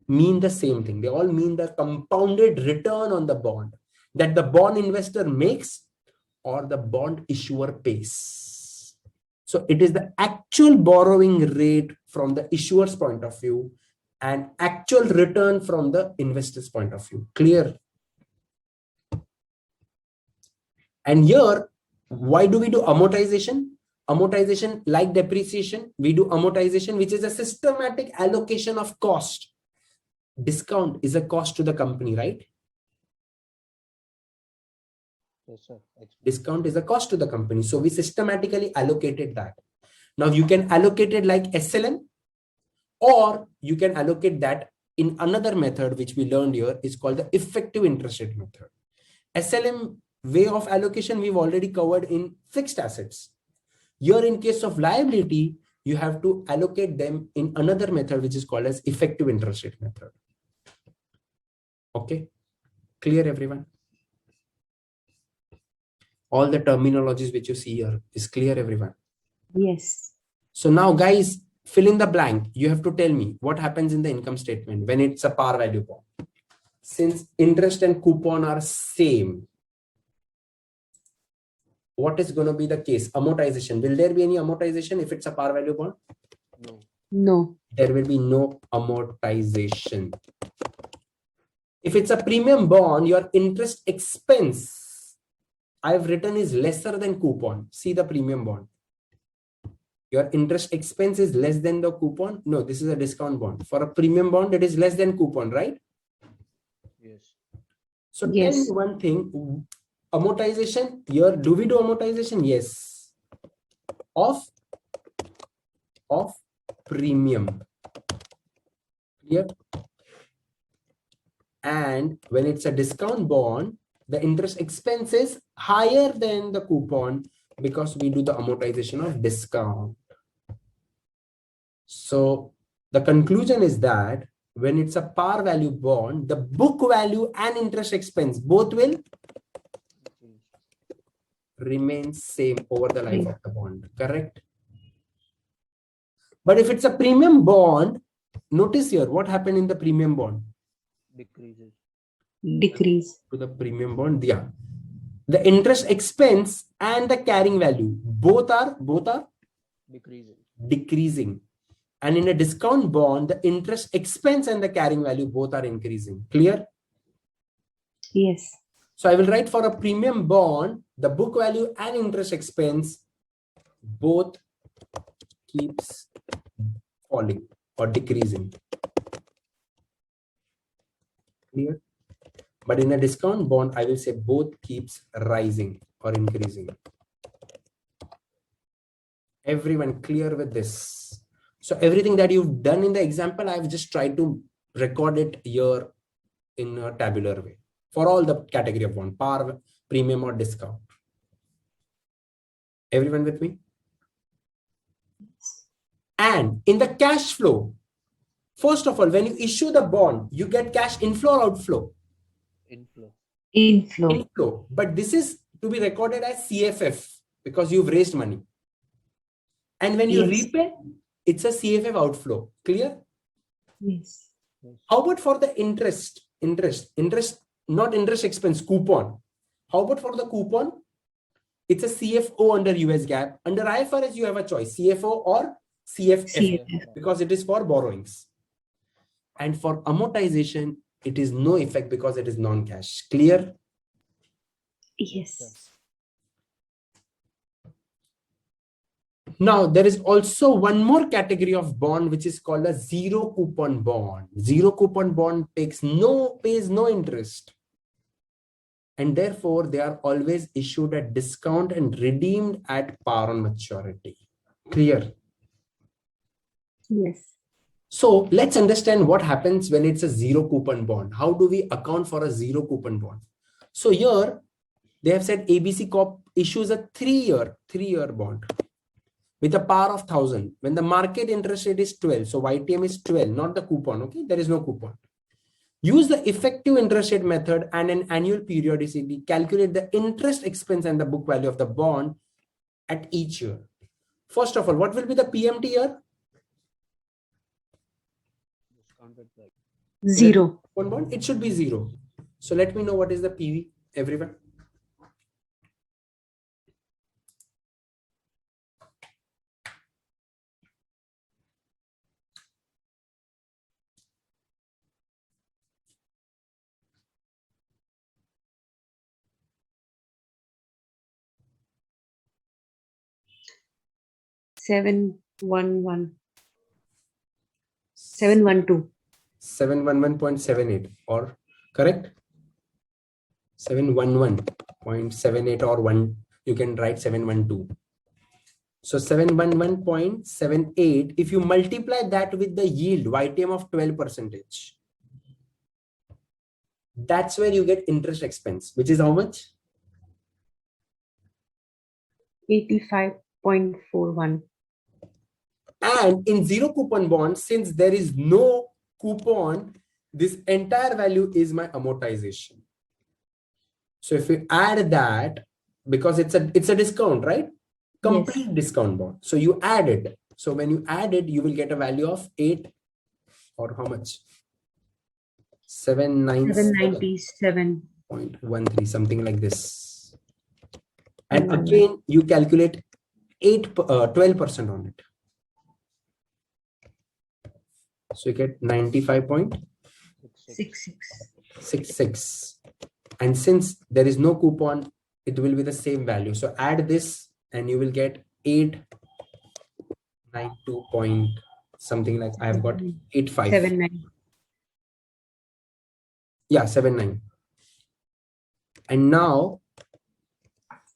mean the same thing. They all mean the compounded return on the bond that the bond investor makes or the bond issuer pays. So it is the actual borrowing rate from the issuer's point of view and actual return from the investor's point of view. Clear? And here, why do we do amortization? Amortization, like depreciation, we do amortization, which is a systematic allocation of cost. Discount is a cost to the company, right? Yes, sir. Discount is a cost to the company. So we systematically allocated that. Now you can allocate it like SLM, or you can allocate that in another method, which we learned here is called the effective interest rate method. SLM way of allocation we've already covered in fixed assets. Here in case of liability, you have to allocate them in another method, which is called as effective interest rate method. Okay, clear everyone? All the terminologies which you see here is clear everyone? Yes. So now guys, fill in the blank. You have to tell me what happens in the income statement when it's a par value bond. Since interest and coupon are same, what is going to be the case? Amortization. Will there be any amortization if it's a par value bond? No. No. There will be no amortization. If it's a premium bond, your interest expense I've written is lesser than coupon. See the premium bond. Your interest expense is less than the coupon. No, this is a discount bond. For a premium bond, it is less than coupon, right? Yes. So tell me Yes. one thing. Amortization, here, do we do amortization? Yes. Of premium. Clear? And when it's a discount bond, the interest expense is higher than the coupon because we do the amortization of discount. So the conclusion is that when it's a par value bond, the book value and interest expense both will remain same over the life of the bond, correct? But if it's a premium bond, notice here what happened in the premium bond. Decreases. Decrease. To the premium bond, yeah. The interest expense and the carrying value both are Decreasing. decreasing. And in a discount bond, the interest expense and the carrying value both are increasing. Clear? Yes. So I will write for a premium bond, the book value and interest expense both keeps falling or decreasing. Clear? But in a discount bond, I will say both keeps rising or increasing. Everyone clear with this? So everything that you've done in the example, I've just tried to record it here in a tabular way for all the category of bond, par, premium or discount. Everyone with me? And in the cash flow, first of all, when you issue the bond, you get cash inflow or outflow? Inflow. Inflow. Inflow. But this is to be recorded as CFF because you've raised money. And when you Yes. repay, it's a CFF outflow. Clear? Yes. How about for the interest, not interest expense, coupon? How about for the coupon? It's a CFO under US GAAP. Under IFRS, you have a choice, CFO or CFF, CFF. because it is for borrowings. And for amortization, it is no effect because it is non-cash. Clear? Yes. Now, there is also one more category of bond, which is called a zero coupon bond. Zero coupon bond pays no interest. And therefore, they are always issued at discount and redeemed at par on maturity. Clear? Yes. So let's understand what happens when it's a zero coupon bond. How do we account for a zero coupon bond? So here, they have said ABC Corp issues a three-year bond with a par of 1,000 when the market interest rate is 12. So YTM is 12, not the coupon. Okay, there is no coupon. Use the effective interest rate method and an annual periodicity. Calculate the interest expense and the book value of the bond at each year. First of all, what will be the PMT here? Discounted price. Zero. One bond, it should be 0. So let me know what is the PV, everyone. 711. 712. 711.78 or correct? 711.78 or 1, you can write 712. So 711.78, if you multiply that with the yield YTM of 12%, that's where you get interest expense, which is how much? 85.41. And in zero coupon bonds, since there is no coupon, this entire value is my amortization. So if we add that, because it's a discount, right? Complete discount bond. So you add it. So when you add it, you will get a value of 8 or how much? 797.13, 797. something like this. And again, you calculate 12% on it. So you get 95.66. And since there is no coupon, it will be the same value. So add this and you will get 892 point something, like I have got 85. 79. Yeah, 79. And now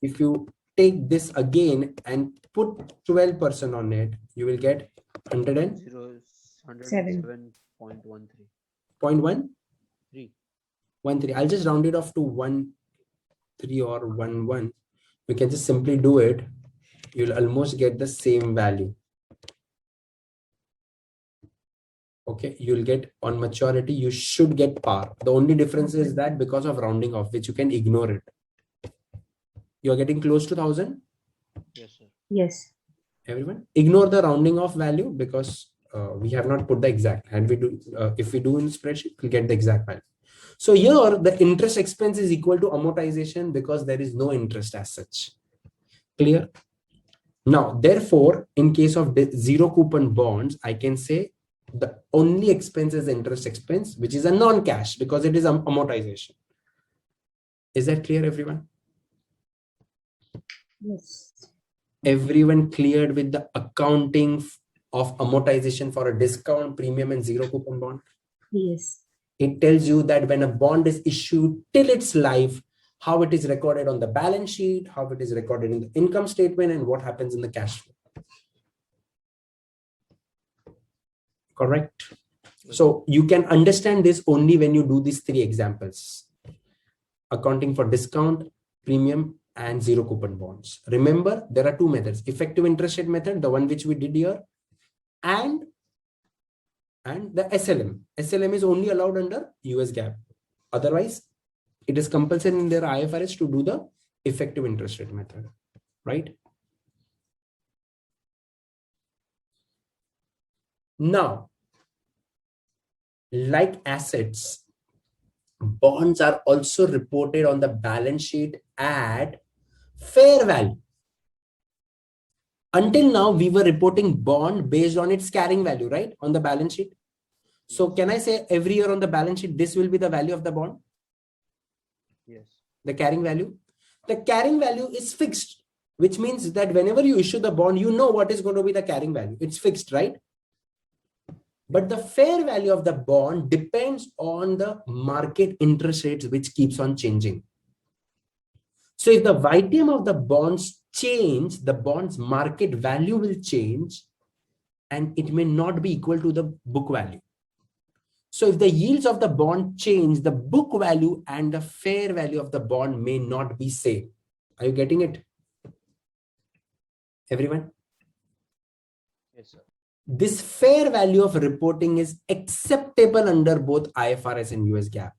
if you take this again and put 12% on it, you will get 107.13. 0.1 13. I'll just round it off to 13 or 11. You can just simply do it. You'll almost get the same value. Okay, you'll get on maturity, you should get par. The only difference is that because of rounding off, which you can ignore it. You're getting close to 1,000. Yes, sir. Yes. Everyone, ignore the rounding off value because we have not put the exact. And we do, if we do in spreadsheet, we'll get the exact value. So here the interest expense is equal to amortization because there is no interest as such. Clear? Now, therefore, in case of zero coupon bonds, I can say the only expense is interest expense, which is a non-cash because it is amortization. Is that clear, everyone? Yes. Everyone cleared with the accounting of amortization for a discount, premium, and zero coupon bond? Yes. It tells you that when a bond is issued till its life, how it is recorded on the balance sheet, how it is recorded in the income statement, and what happens in the cash flow. Correct? So you can understand this only when you do these 3 examples. Accounting for discount, premium, and zero coupon bonds. Remember, there are 2 methods. Effective interest rate method, the one which we did here, and the SLM. SLM is only allowed under US GAAP. Otherwise, it is compulsory in their IFRS to do the effective interest rate method, right? Now, like assets, bonds are also reported on the balance sheet at fair value. Until now, we were reporting bond based on its carrying value, right? On the balance sheet. So can I say every year on the balance sheet, this will be the value of the bond? Yes. The carrying value? The carrying value is fixed, which means that whenever you issue the bond, you know what is going to be the carrying value. It's fixed, right? But the fair value of the bond depends on the market interest rates, which keeps on changing. So if the YTM of the bonds change, the bond's market value will change and it may not be equal to the book value. So if the yields of the bond change, the book value and the fair value of the bond may not be same. Are you getting it? Everyone? Yes, sir. This fair value of reporting is acceptable under both IFRS and US GAAP.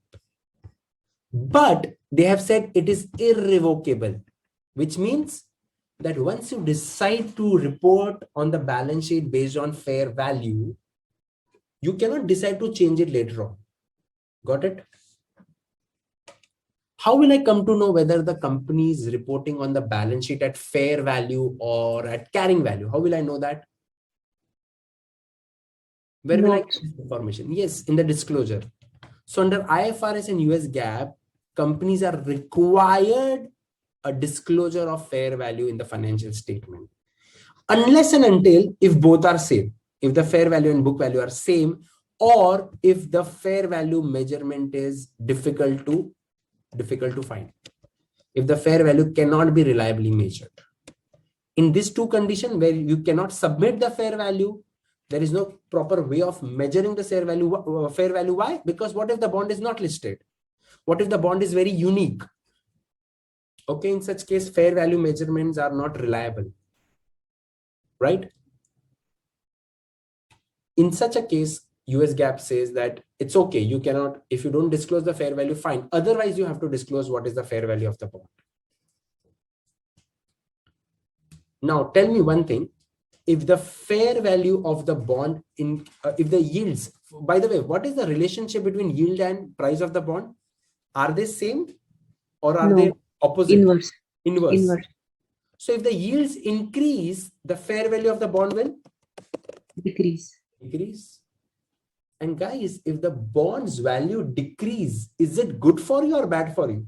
But they have said it is irrevocable, which means that once you decide to report on the balance sheet based on fair value, you cannot decide to change it later on. Got it? How will I come to know whether the company is reporting on the balance sheet at fair value or at carrying value? How will I know that? Where will I get this information? Yes, in the disclosure. So under IFRS and US GAAP, companies are required a disclosure of fair value in the financial statement. unless and until if both are same, if the fair value and book value are same, or if the fair value measurement is difficult to find, if the fair value cannot be reliably measured. In these two conditions where you cannot submit the fair value, there is no proper way of measuring the fair value. Why? Because what if the bond is not listed? What if the bond is very unique? Okay, in such case, fair value measurements are not reliable, right? In such a case, US GAAP says that it's okay. You cannot, if you don't disclose the fair value, fine. Otherwise, you have to disclose what is the fair value of the bond. Now, tell me one thing. If the fair value of the bond if the yields, by the way, what is the relationship between yield and price of the bond? Are they same or are they opposite? Inverse. Inverse. So if the yields increase, the fair value of the bond will Decrease. And guys, if the bond's value decrease, is it good for you or bad for you?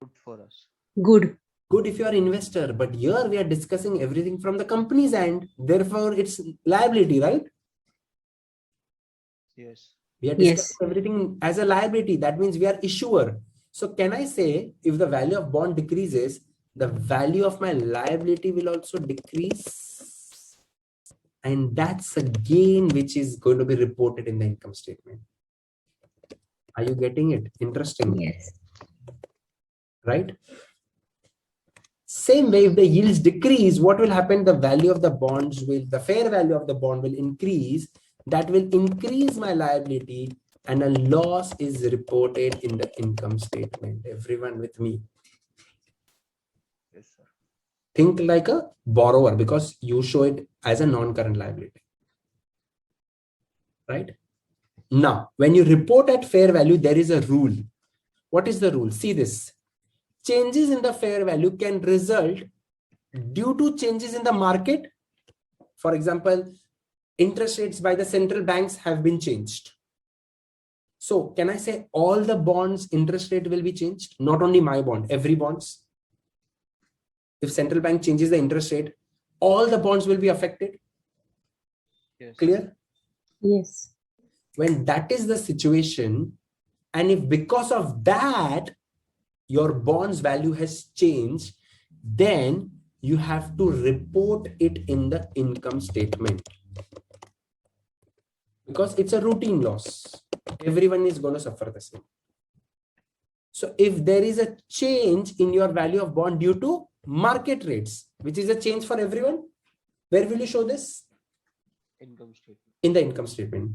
Good for us. Good. Good if you are investor, but here we are discussing everything from the company's end. Therefore, it's liability, right? Yes. We are discussing everything as a liability. That means we are issuer. So can I say if the value of bond decreases, the value of my liability will also decrease? And that's a gain which is going to be reported in the income statement. Are you getting it? Interesting. Yes. Right? Same way, if the yields decrease, what will happen? The value of the bonds the fair value of the bond will increase. That will increase my liability and a loss is reported in the income statement. Everyone with me? Yes, sir. Think like a borrower because you show it as a non-current liability. Right? Now, when you report at fair value, there is a rule. What is the rule? See this. Changes in the fair value can result due to changes in the market. For example, interest rates by the central banks have been changed. So can I say all the bonds interest rate will be changed? Not only my bond, every bonds. If central bank changes the interest rate, all the bonds will be affected. Yes. Clear? Yes. When that is the situation, and if because of that, your bond's value has changed, then you have to report it in the income statement. Because it's a routine loss. Everyone is going to suffer the same. So if there is a change in your value of bond due to market rates, which is a change for everyone, where will you show this? Income statement. In the income statement.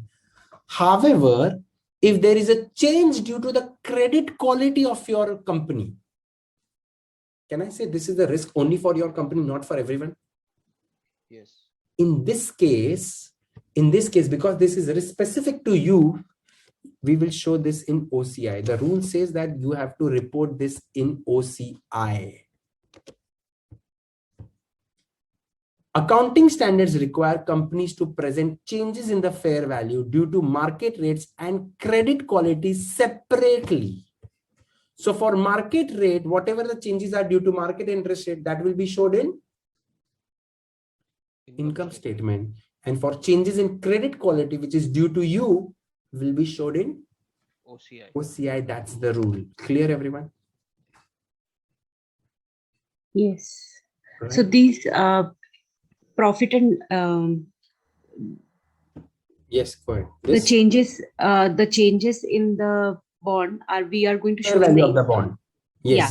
However, if there is a change due to the credit quality of your company, can I say this is the risk only for your company, not for everyone? Yes. In this case, because this is risk specific to you, we will show this in OCI. The rule says that you have to report this in OCI. Accounting standards require companies to present changes in the fair value due to market rates and credit quality separately. So for market rate, whatever the changes are due to market interest rate, that will be showed in income statement. And for changes in credit quality, which is due to you, will be showed in OCI. That's the rule. Clear, everyone? Yes. Right. So these profit and yes, go ahead. the changes in the bond we are going to show fair in value of the bond. Yes. Yeah.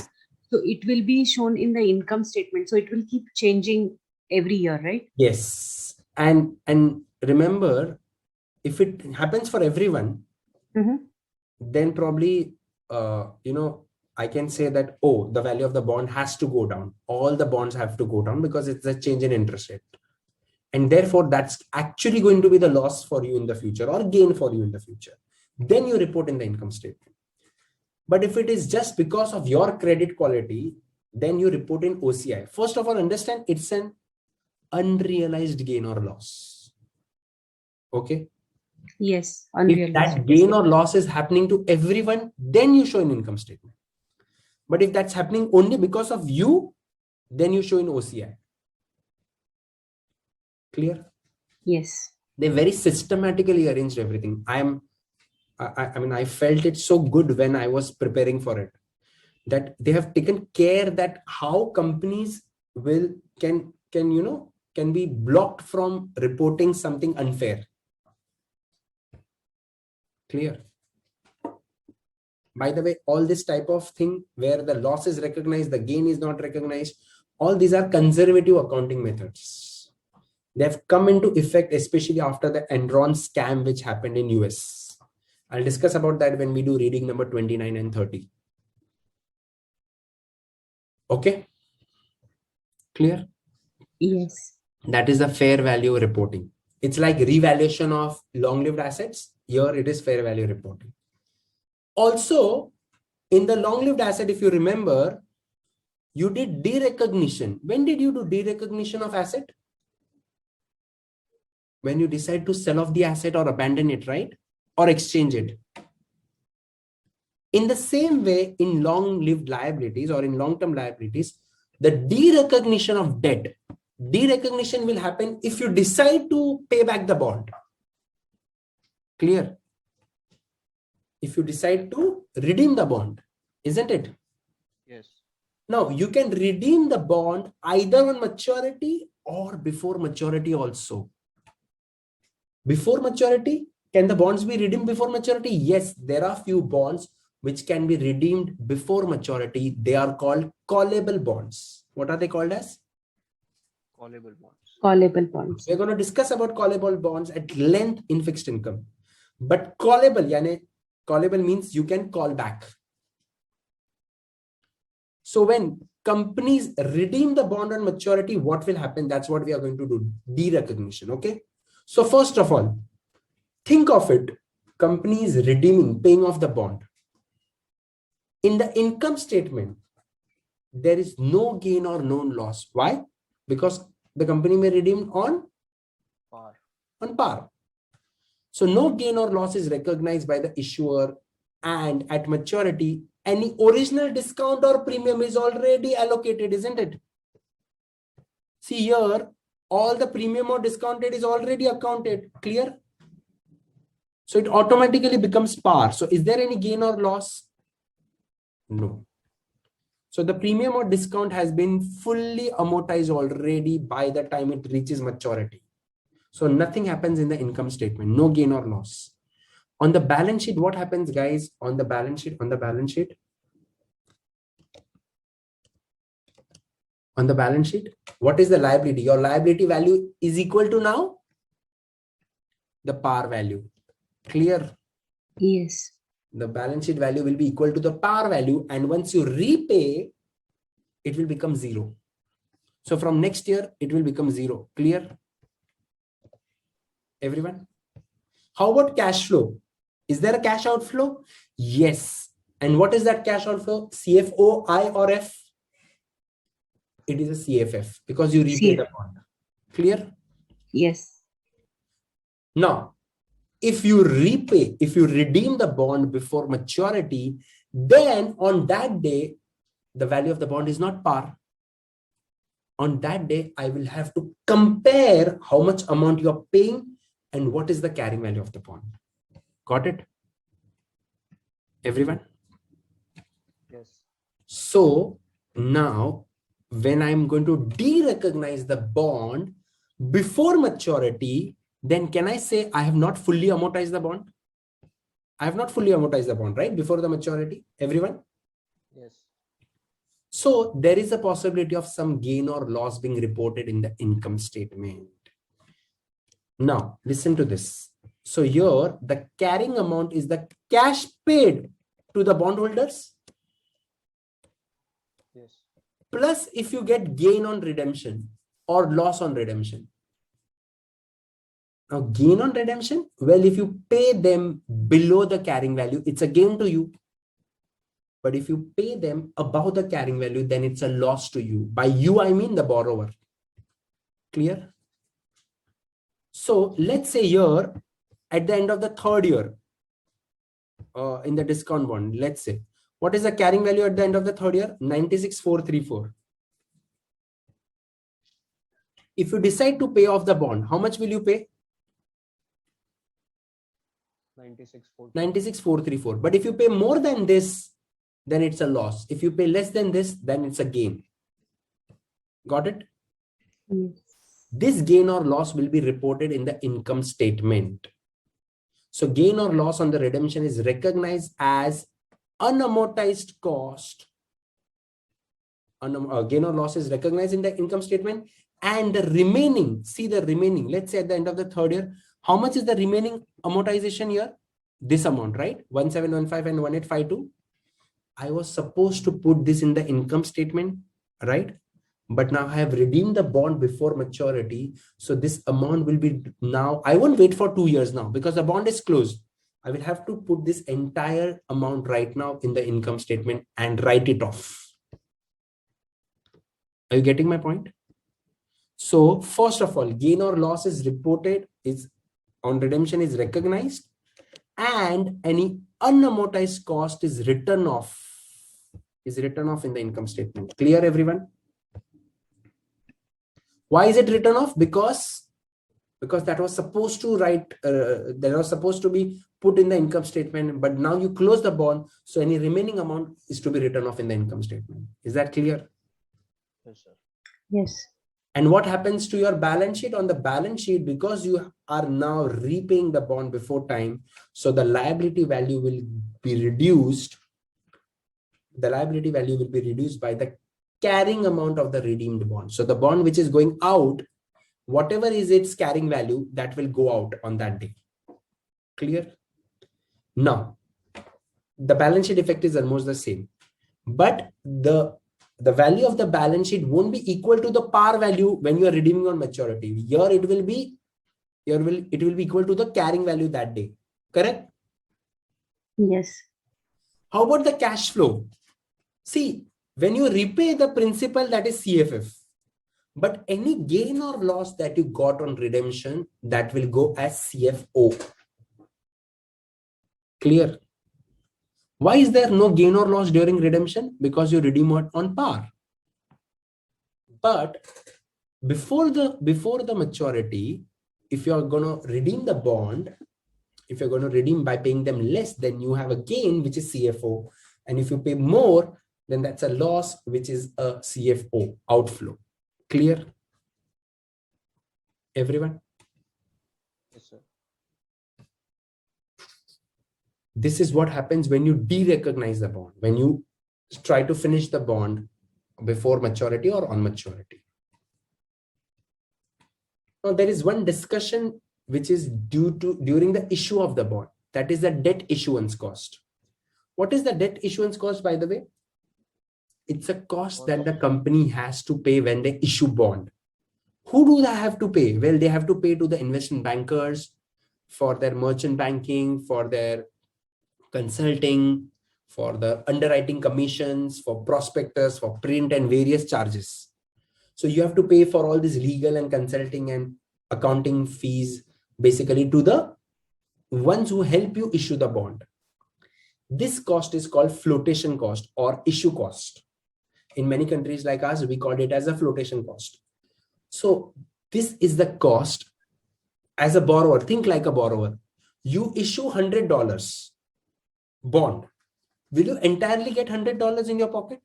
So it will be shown in the income statement. So it will keep changing every year, right? Yes. And remember, if it happens for everyone, then probably I can say that, oh, the value of the bond has to go down. All the bonds have to go down because it's a change in interest rate. And therefore, that's actually going to be the loss for you in the future or gain for you in the future. Then you report in the income statement. But if it is just because of your credit quality, then you report in OCI. First of all, understand it's an unrealized gain or loss. Okay. Yes. If that gain or loss is happening to everyone, then you show an income statement. But if that's happening only because of you, then you show in OCI. Clear? Yes. They very systematically arranged everything. I mean, I felt it so good when I was preparing for it, that they have taken care that how companies can be blocked from reporting something unfair. Clear? By the way, all this type of thing where the loss is recognized, the gain is not recognized, all these are conservative accounting methods. They have come into effect, especially after the Enron scam, which happened in US. I'll discuss about that when we do reading number 29 and 30. Okay? Clear? Yes. That is the fair value reporting. It's like revaluation of long-lived assets. Here it is fair value reporting. Also, in the long-lived asset, if you remember, you did derecognition. When did you do derecognition of asset? When you decide to sell off the asset or abandon it, right? Or exchange it. In the same way, in long-lived liabilities or in long-term liabilities, the derecognition of debt, derecognition will happen if you decide to pay back the bond. Clear? If you decide to redeem the bond, isn't it? Yes. Now, you can redeem the bond either on maturity or before maturity also. Before maturity, can the bonds be redeemed before maturity? Yes, there are few bonds which can be redeemed before maturity. They are called callable bonds. What are they called as? Callable bonds. Callable bonds. We're going to discuss about callable bonds at length in fixed income. But callable means you can call back. So when companies redeem the bond on maturity, what will happen? That's what we are going to do. Derecognition. Okay. So first of all, think of it. Companies redeeming, paying off the bond. In the income statement, there is no gain or no loss. Why? Because the company may redeem on par. So no gain or loss is recognized by the issuer, and at maturity, any original discount or premium is already allocated, isn't it? See here, all the premium or discounted is already accounted. Clear? So it automatically becomes par. So is there any gain or loss? No. So the premium or discount has been fully amortized already by the time it reaches maturity. So nothing happens in the income statement, no gain or loss. On the balance sheet, what happens, guys? On the balance sheet, what is the liability? Your liability value is equal to now the par value. Clear? Yes. The balance sheet value will be equal to the par value, and once you repay, it will become zero. So from next year, it will become zero. Clear? Everyone? How about cash flow? Is there a cash outflow? Yes. And what is that cash outflow? CFO, I or F? It is a CFF because you repay the bond. Clear? Yes. Now, if you redeem the bond before maturity, then on that day, the value of the bond is not par. On that day, I will have to compare how much amount you're paying and what is the carrying value of the bond. Got it? Everyone? Yes. So now, when I'm going to derecognize the bond before maturity, then can I say I have not fully amortized the bond? I have not fully amortized the bond, right? Before the maturity, everyone? Yes. So there is a possibility of some gain or loss being reported in the income statement. Now, listen to this. So here, the carrying amount is the cash paid to the bondholders. Yes. Plus if you get gain on redemption or loss on redemption. Now, gain on redemption, well, if you pay them below the carrying value, it's a gain to you. But if you pay them above the carrying value, then it's a loss to you. By you, I mean the borrower. Clear? So let's say here, at the end of the third year, in the discount bond, let's say, what is the carrying value at the end of the third year? 96,434. If you decide to pay off the bond, how much will you pay? 96,434. But if you pay more than this, then it's a loss. If you pay less than this, then it's a gain. Got it? Yes. This gain or loss will be reported in the income statement. So gain or loss on the redemption is recognized as unamortized cost. Gain or loss is recognized in the income statement, and the remaining, see the remaining, let's say at the end of the third year, how much is the remaining amortization year? This amount, right? 1715 and 1852. I was supposed to put this in the income statement, right? But now I have redeemed the bond before maturity. So this amount will be now, I won't wait for 2 years now because the bond is closed. I will have to put this entire amount right now in the income statement and write it off. Are you getting my point? So first of all, gain or loss is reported, is on redemption is recognized, and any unamortized cost is written off in the income statement. Clear, everyone? Why is it written off? Because that was supposed to that was supposed to be put in the income statement, but now you close the bond, so any remaining amount is to be written off in the income statement. Is that clear? Yes, sir. Yes. And what happens to your balance sheet? On the balance sheet, because you are now repaying the bond before time, so the liability value will be reduced. The liability value will be reduced by the carrying amount of the redeemed bond. So the bond which is going out, whatever is its carrying value, that will go out on that day. Clear? Now, the balance sheet effect is almost the same, but the value of the balance sheet won't be equal to the par value when you are redeeming on maturity. Here it will be equal to the carrying value that day. Correct? Yes. How about the cash flow? See, when you repay the principal, that is CFF. But any gain or loss that you got on redemption, that will go as CFO. Clear? Why is there no gain or loss during redemption? Because you redeem it on par. But before the maturity, if you are going to redeem the bond, if you're going to redeem by paying them less, then you have a gain, which is CFO. And if you pay more, then that's a loss, which is a CFO outflow. Clear? Everyone? Yes, sir. This is what happens when you de-recognize the bond, when you try to finish the bond before maturity or on maturity. Now, there is one discussion which is during the issue of the bond. That is the debt issuance cost. What is the debt issuance cost, by the way? It's a cost that the company has to pay when they issue bond. Who do they have to pay? Well, they have to pay to the investment bankers for their merchant banking, for their consulting, for the underwriting commissions, for prospectus, for print and various charges. So you have to pay for all this legal and consulting and accounting fees, basically to the ones who help you issue the bond. This cost is called flotation cost or issue cost. In many countries like us, we call it as a flotation cost. So this is the cost as a borrower. Think like a borrower. You issue $100 bond. Will you entirely get $100 in your pocket?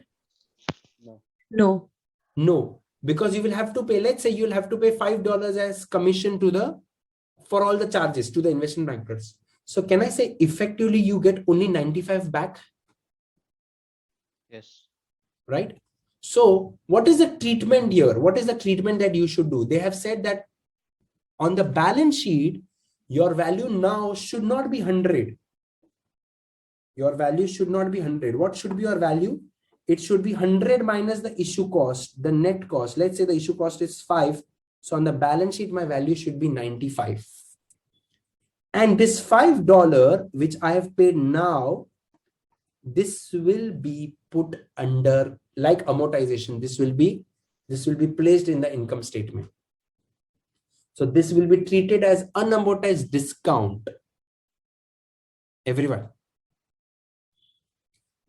No. No. No, because you will have to pay, let's say you'll have to pay $5 as commission for all the charges to the investment bankers. So can I say effectively you get only 95 back? Yes. Right? So what is the treatment here? What is the treatment that you should do? They have said that on the balance sheet, your value now should not be 100. Your value should not be 100. What should be your value? It should be 100 minus the issue cost, the net cost. Let's say the issue cost is 5. So on the balance sheet, my value should be 95. And this $5, which I have paid now, this will be put under like amortization. This will be placed in the income statement. So this will be treated as unamortized discount. Everyone.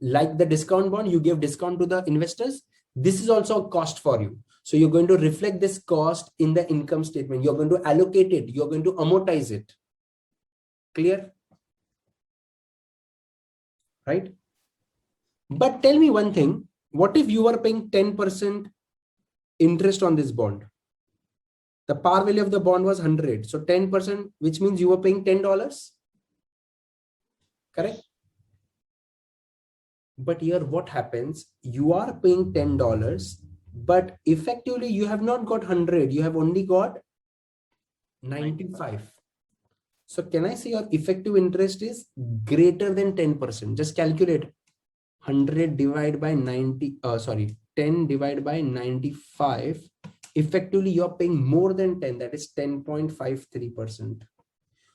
Like the discount bond, you give discount to the investors. This is also a cost for you. So you're going to reflect this cost in the income statement. You're going to allocate it. You're going to amortize it. Clear? Right? But tell me one thing. What if you are paying 10% interest on this bond? The par value of the bond was 100. So 10%, which means you were paying $10. Correct? But here what happens? You are paying $10, but effectively you have not got 100. You have only got 95. So can I say your effective interest is greater than 10%? Just calculate 100 divided by 10 divided by 95. Effectively, you're paying more than 10. That is 10.53%.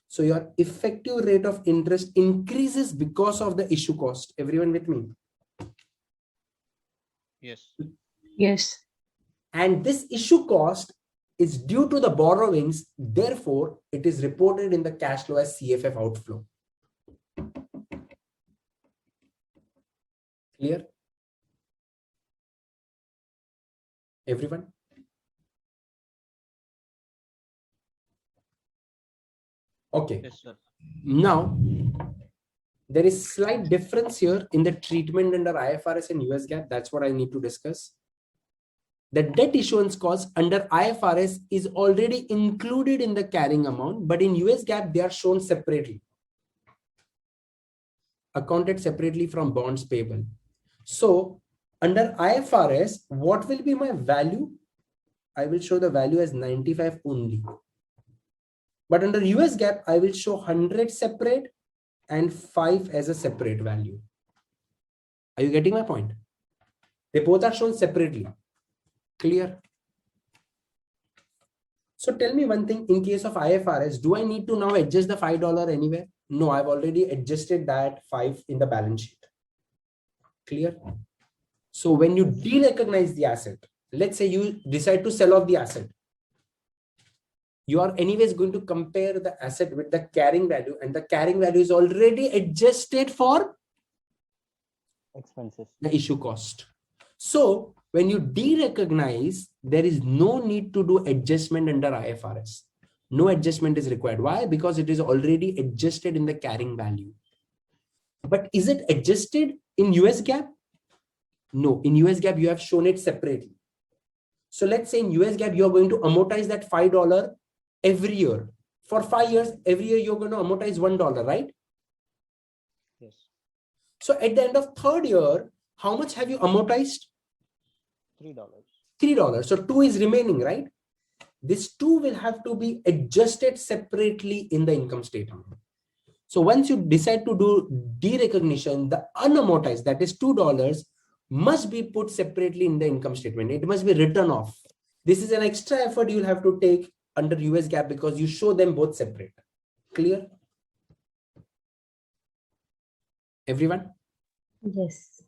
So your effective rate of interest increases because of the issue cost. Everyone with me? Yes. Yes. And this issue cost is due to the borrowings. Therefore, it is reported in the cash flow as CFF outflow. Clear? Everyone? Okay. Yes, sir. Now, there is slight difference here in the treatment under IFRS and US GAAP. That's what I need to discuss. The debt issuance cost under IFRS is already included in the carrying amount, but in US GAAP, they are shown separately, accounted separately from bonds payable. So under IFRS, what will be my value? I will show the value as 95 only. But under US GAAP, I will show 100 separate and 5 as a separate value. Are you getting my point? They both are shown separately. Clear? So tell me one thing, in case of IFRS, do I need to now adjust the $5 anywhere? No, I've already adjusted that 5 in the balance sheet. Clear? So when you derecognize the asset, let's say you decide to sell off the asset, you are anyways going to compare the asset with the carrying value, and the carrying value is already adjusted for expenses. the issue cost. So when you derecognize, there is no need to do adjustment under IFRS. No adjustment is required. Why? Because it is already adjusted in the carrying value. But is it adjusted in US GAAP? No, in US GAAP, you have shown it separately. So let's say in US GAAP, you're going to amortize that $5 every year. For 5 years, every year you're going to amortize $1, right? Yes. So at the end of third year, how much have you amortized? $3. $3. So 2 is remaining, right? This 2 will have to be adjusted separately in the income statement. So once you decide to do derecognition, the unamortized, that is $2, must be put separately in the income statement. It must be written off. This is an extra effort you'll have to take under US GAAP because you show them both separate. Clear? Everyone? Yes.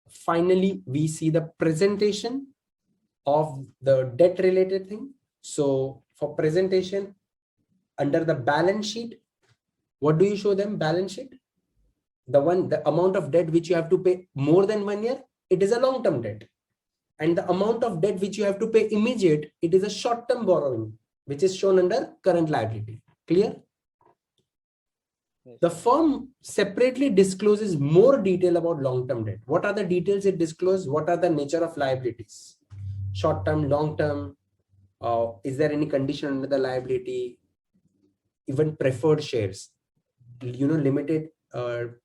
Finally, we see the presentation of the debt related thing. So for presentation under the balance sheet, what do you show them? Balance sheet. The amount of debt which you have to pay more than 1 year, it is a long-term debt. And the amount of debt which you have to pay immediate, it is a short-term borrowing, which is shown under current liability. Clear? Yes. The firm separately discloses more detail about long-term debt. What are the details it discloses? What are the nature of liabilities? Short-term, long-term, is there any condition under the liability? Even preferred shares, limited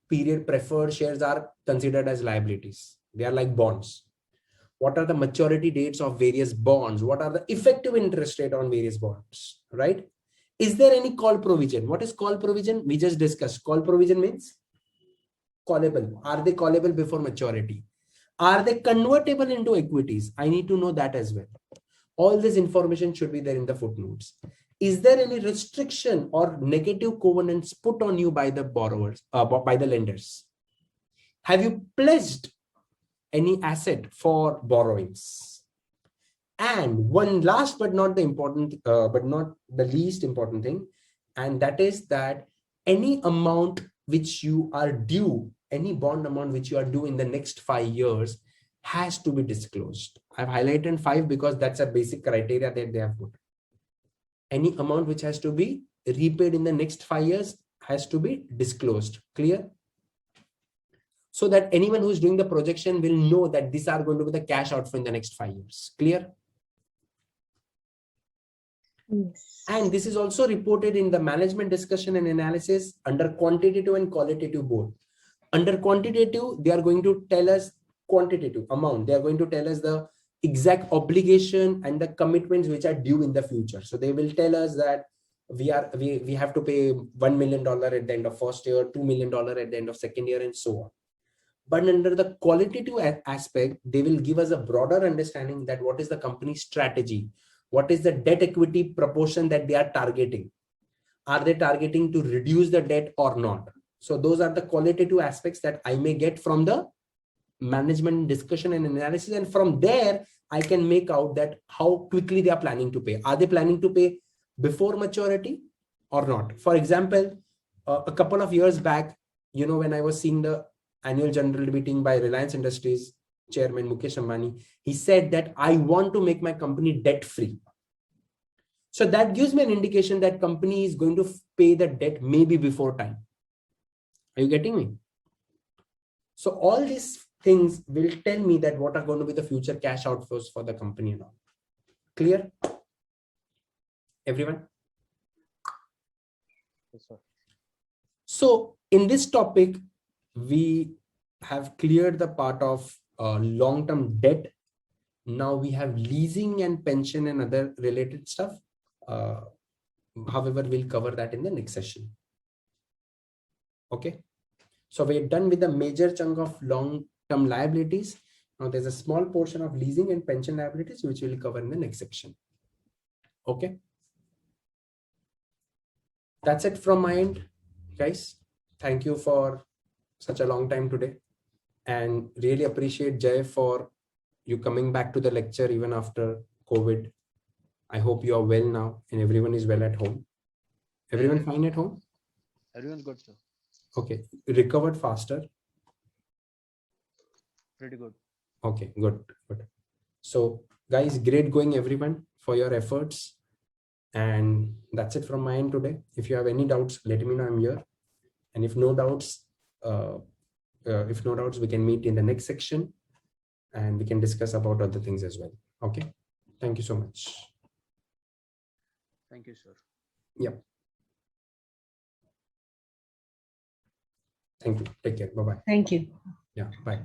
period preferred shares are considered as liabilities. They are like bonds. What are the maturity dates of various bonds? What are the effective interest rate on various bonds, right? Is there any call provision? What is call provision? We just discussed. Call provision means callable. Are they callable before maturity? Are they convertible into equities? I need to know that as well. All this information should be there in the footnotes. Is there any restriction or negative covenants put on you by the borrowers, by the lenders? Have you pledged any asset for borrowings? And one last but not the important, but not the least important thing, and that is that any amount which you are due, any bond amount which you are due in the next 5 years, has to be disclosed. I've highlighted 5 because that's a basic criteria that they have put. Any amount which has to be repaid in the next 5 years has to be disclosed. Clear? So that anyone who is doing the projection will know that these are going to be the cash outflow in the next 5 years. Clear? Yes. And this is also reported in the management discussion and analysis under quantitative and qualitative both. Under quantitative, they are going to tell us quantitative amount. They are going to tell us the exact obligation and the commitments which are due in the future. So they will tell us that we have to pay $1 million at the end of first year, $2 million at the end of second year, and so on. But under the qualitative aspect, they will give us a broader understanding that what is the company's strategy, what is the debt equity proportion that they are targeting. Are they targeting to reduce the debt or not? So those are the qualitative aspects that I may get from the management discussion and analysis. And from there, I can make out that how quickly they are planning to pay. Are they planning to pay before maturity or not? For example, a couple of years back, when I was seeing the annual general meeting by Reliance Industries chairman Mukesh Ambani, he said that I want to make my company debt free. So that gives me an indication that company is going to pay the debt maybe before time. Are you getting me? So all these things will tell me that what are going to be the future cash outflows for the company and all. Clear? Everyone? Yes, sir. So in this topic, we have cleared the part of long-term debt. Now we have leasing and pension and other related stuff. However, we'll cover that in the next session. Okay. So we're done with the major chunk of long-term liabilities. Now there's a small portion of leasing and pension liabilities, which we'll cover in the next section. Okay. That's it from my end, guys. Thank you for such a long time today, and really appreciate Jay for you coming back to the lecture even after COVID. I hope you are well now and everyone is well at home. Everyone fine at home? Everyone's good, sir. Okay. Recovered faster? Pretty good. Okay, good. So guys, great going everyone for your efforts. And that's it from my end today. If you have any doubts, let me know. I'm here. And if no doubts, we can meet in the next section and we can discuss about other things as well. Okay. Thank you so much. Thank you, sir. Yep. Thank you. Take care. Bye-bye. Thank you. Yeah. Bye.